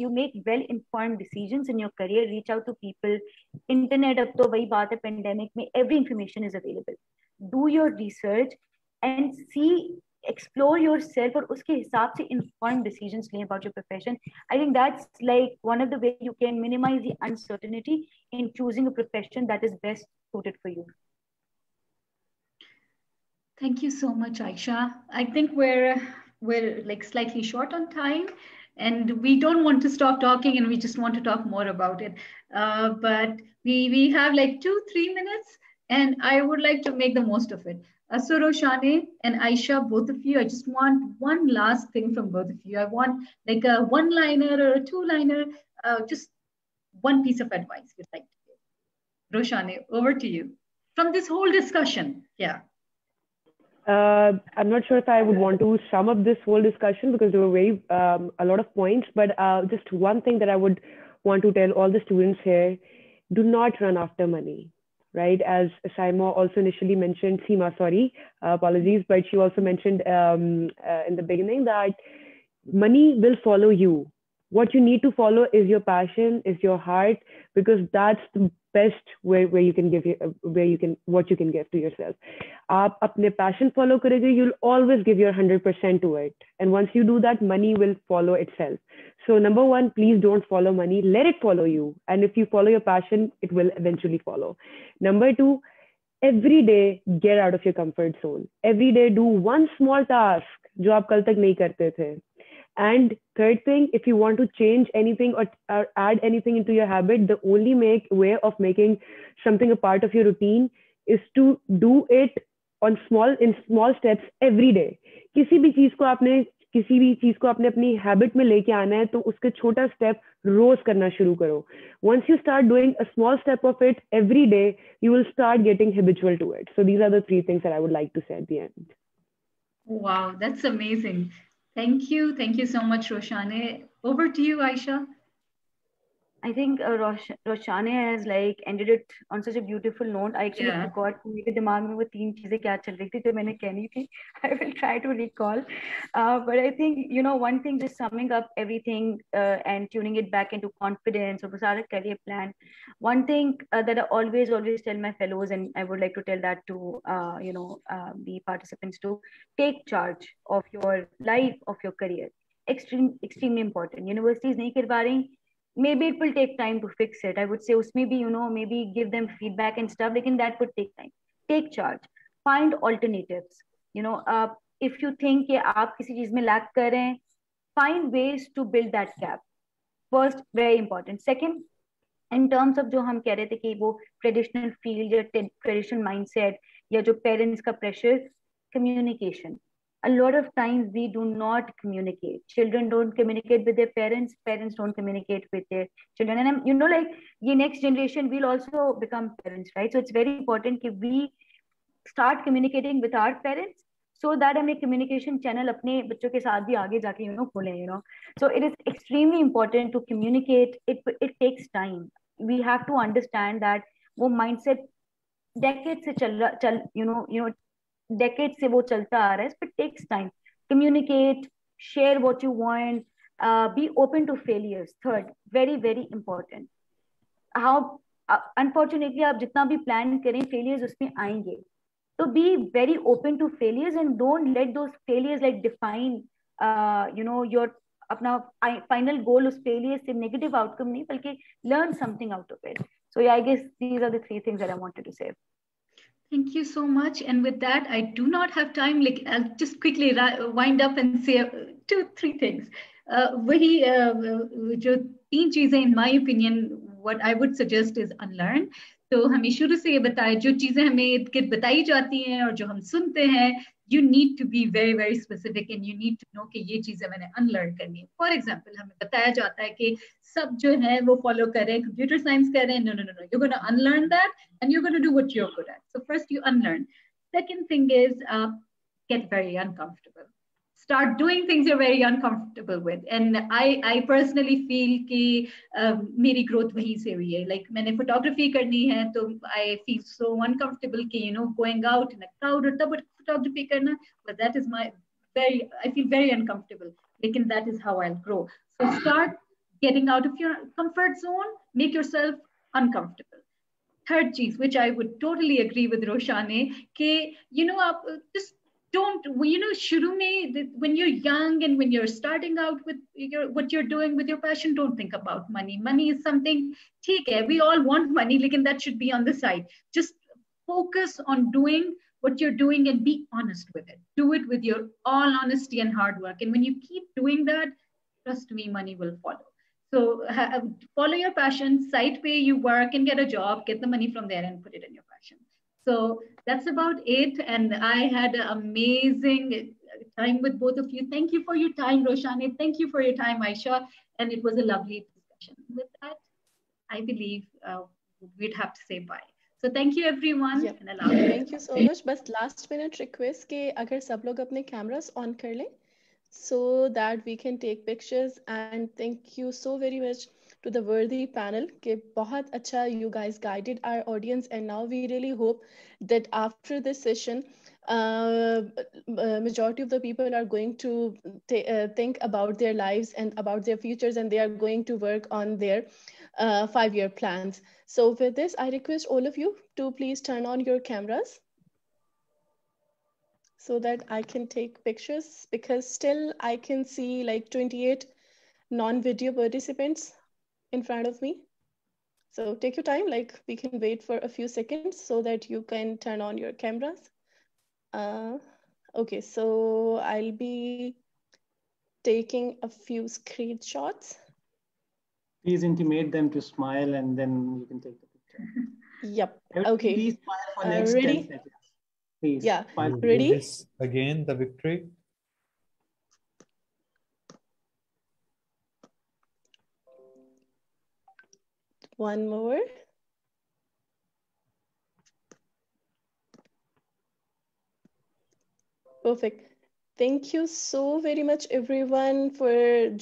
you make well informed decisions in your career. Reach out to people. Internet अब तो वही बात है, पेंडेमिक में every information is available. Do your research and see, explore yourself और उसके हिसाब से informed decisions लें about your profession. I think that's like one of the way you can minimize the uncertainty in choosing a profession that is best suited for you. Thank you so much, Aisha. I think we're like slightly short on time, and we don't want to stop talking, and we just want to talk more about it. But we have like 2-3 minutes, and I would like to make the most of it. So Roshane and Aisha, both of you, I just want one last thing from both of you. I want like a one-liner or a two-liner, just one piece of advice you'd like to give. Roshane, over to you. From this whole discussion, yeah. I'm not sure if I would want to sum up this whole discussion because there were a lot of points, but just one thing that I would want to tell all the students here: do not run after money. Right, as Saima also initially mentioned, Seema, sorry, apologies, but she also mentioned in the beginning that money will follow you. What you need to follow is your passion, is your heart, because that's the best where you can give what you can give to yourself. आप अपने passion follow करेंगे, you'll always give your 100% to it, and once you do that, money will follow itself. So number one, please don't follow money. Let it follow you. And if you follow your passion, it will eventually follow. Number two, every day, get out of your comfort zone. Every day, do one small task जो आप कल तक नहीं करते थे. And third thing, if you want to change anything or add anything into your habit, the only way of making something a part of your routine is to do it in small steps every day. किसी भी चीज को आपने अपनी habit में लेके आना है तो उसके छोटा स्टेप रोज करना शुरू करो. Once you start doing a small step of it every day, you will start getting habitual to it. So these are the 3 things that I would like to say at the end. Wow, that's amazing. Thank you so much, Roshane. Over to you, Aisha. I think Roshane has like ended it on such a beautiful note. I actually forgot मेरे दिमाग में वो 3 चीजें क्या चल रही थी जो मैंने कहनी थी. I will try to recall. But I think one thing, just summing up everything and tuning it back into confidence or सारा career plan. One thing that I always tell my fellows, and I would like to tell that to the participants too: take charge of your life, of your career. Extremely important. Universities नहीं करवा रही, maybe it will take time to fix it. I would say usme bhi, maybe give them feedback and stuff, like, that would take time. Take charge, find alternatives. If you think कि आप किसी चीज में lack कर रहे हैं, find ways to build that gap. First, very important. Second, in terms of जो हम कह रहे थे कि वो ट्रेडिशनल फील्ड या ट्रेडिशनल माइंडसेट या जो पेरेंट्स का pressure, communication. A lot of times we do not communicate. Children don't communicate with their parents. Parents don't communicate with their children. And like the next generation will also become parents, right? So it's very important that we start communicating with our parents, so that हमें communication channel अपने बच्चों के साथ भी आगे जाके खोलें. So it is extremely important to communicate. It takes time. We have to understand that वो mindset decades से decades से वो चलता आ रहा है. But it takes time. Communicate, share what you want, be open to failures. Third, very very important. How unfortunately आप जितना भी plan करें, failures उसमें आएंगे. So be very open to failures and don't let those failures like define your अपना final goal. उस failure से negative outcome नहीं, बल्कि learn something out of it. So yeah, I guess these are the three things that I wanted to say. Thank you so much. And with that, I do not have time. Like, I'll just quickly wind up and say 2-3 things. वही जो 3 चीजें, in my opinion, what I would suggest is unlearn. तो हमें शुरू से ये बताए, जो चीजें हमें इर्द गिर्द बताई जाती हैं और जो हम सुनते हैं, you need to be very very specific and you need to know कि ये चीजें मैंने unlearn करनी है. For example, हमें बताया जाता है कि सब जो है वो फॉलो कर रहे हैं, कंप्यूटर साइंस कर रहे हैं. No, you're going to unlearn that and you're going to do what you're good at. So first you unlearn. Second thing is get very uncomfortable. Start doing things you're very uncomfortable with. And I personally feel कि मेरी growth वहीं से हुई है. Like मैंने photography करनी है, तो I feel so uncomfortable कि going out in a crowd और तब photography करना, but that is I feel very uncomfortable. लेकिन that is how I'll grow. So start getting out of your comfort zone, make yourself uncomfortable. Third cheese, which I would totally agree with Roshane, कि आप just don't, शुरू में, when you're young and when you're starting out with what you're doing with your passion, don't think about money. Money is something, ठीक है, we all want money, लेकिन that should be on the side. Just focus on doing what you're doing and be honest with it. Do it with your all honesty and hard work. And when you keep doing that, trust me, money will follow. So follow your passion, side pay, you work and get a job, get the money from there and put it in your passion. So that's about it. And I had an amazing time with both of you. Thank you for your time, Roshane. Thank you for your time, Aisha. And it was a lovely discussion. With that, I believe we'd have to say bye. So thank you everyone. Yep. Thank you so much. But last minute request कि अगर सब लोग अपने cameras on कर लें, so that we can take pictures. And thank you so very much to the worthy panel कि बहुत अच्छा you guys guided our audience. And now we really hope that after this session, majority of the people are going to think about their lives and about their futures, and they are going to work on their 5-year plans. So with this, I request all of you to please turn on your cameras so that I can take pictures, because still I can see like 28 non-video participants in front of me. So take your time, like we can wait for a few seconds so that you can turn on your cameras. Okay, so I'll be taking a few screenshots. Please intimate them to smile and then you can take the picture. Yep, okay. Please smile for next ready? 10 seconds. Please. Yeah, ready? This again, the victory. One more. Perfect. Thank you so very much, everyone, for joining.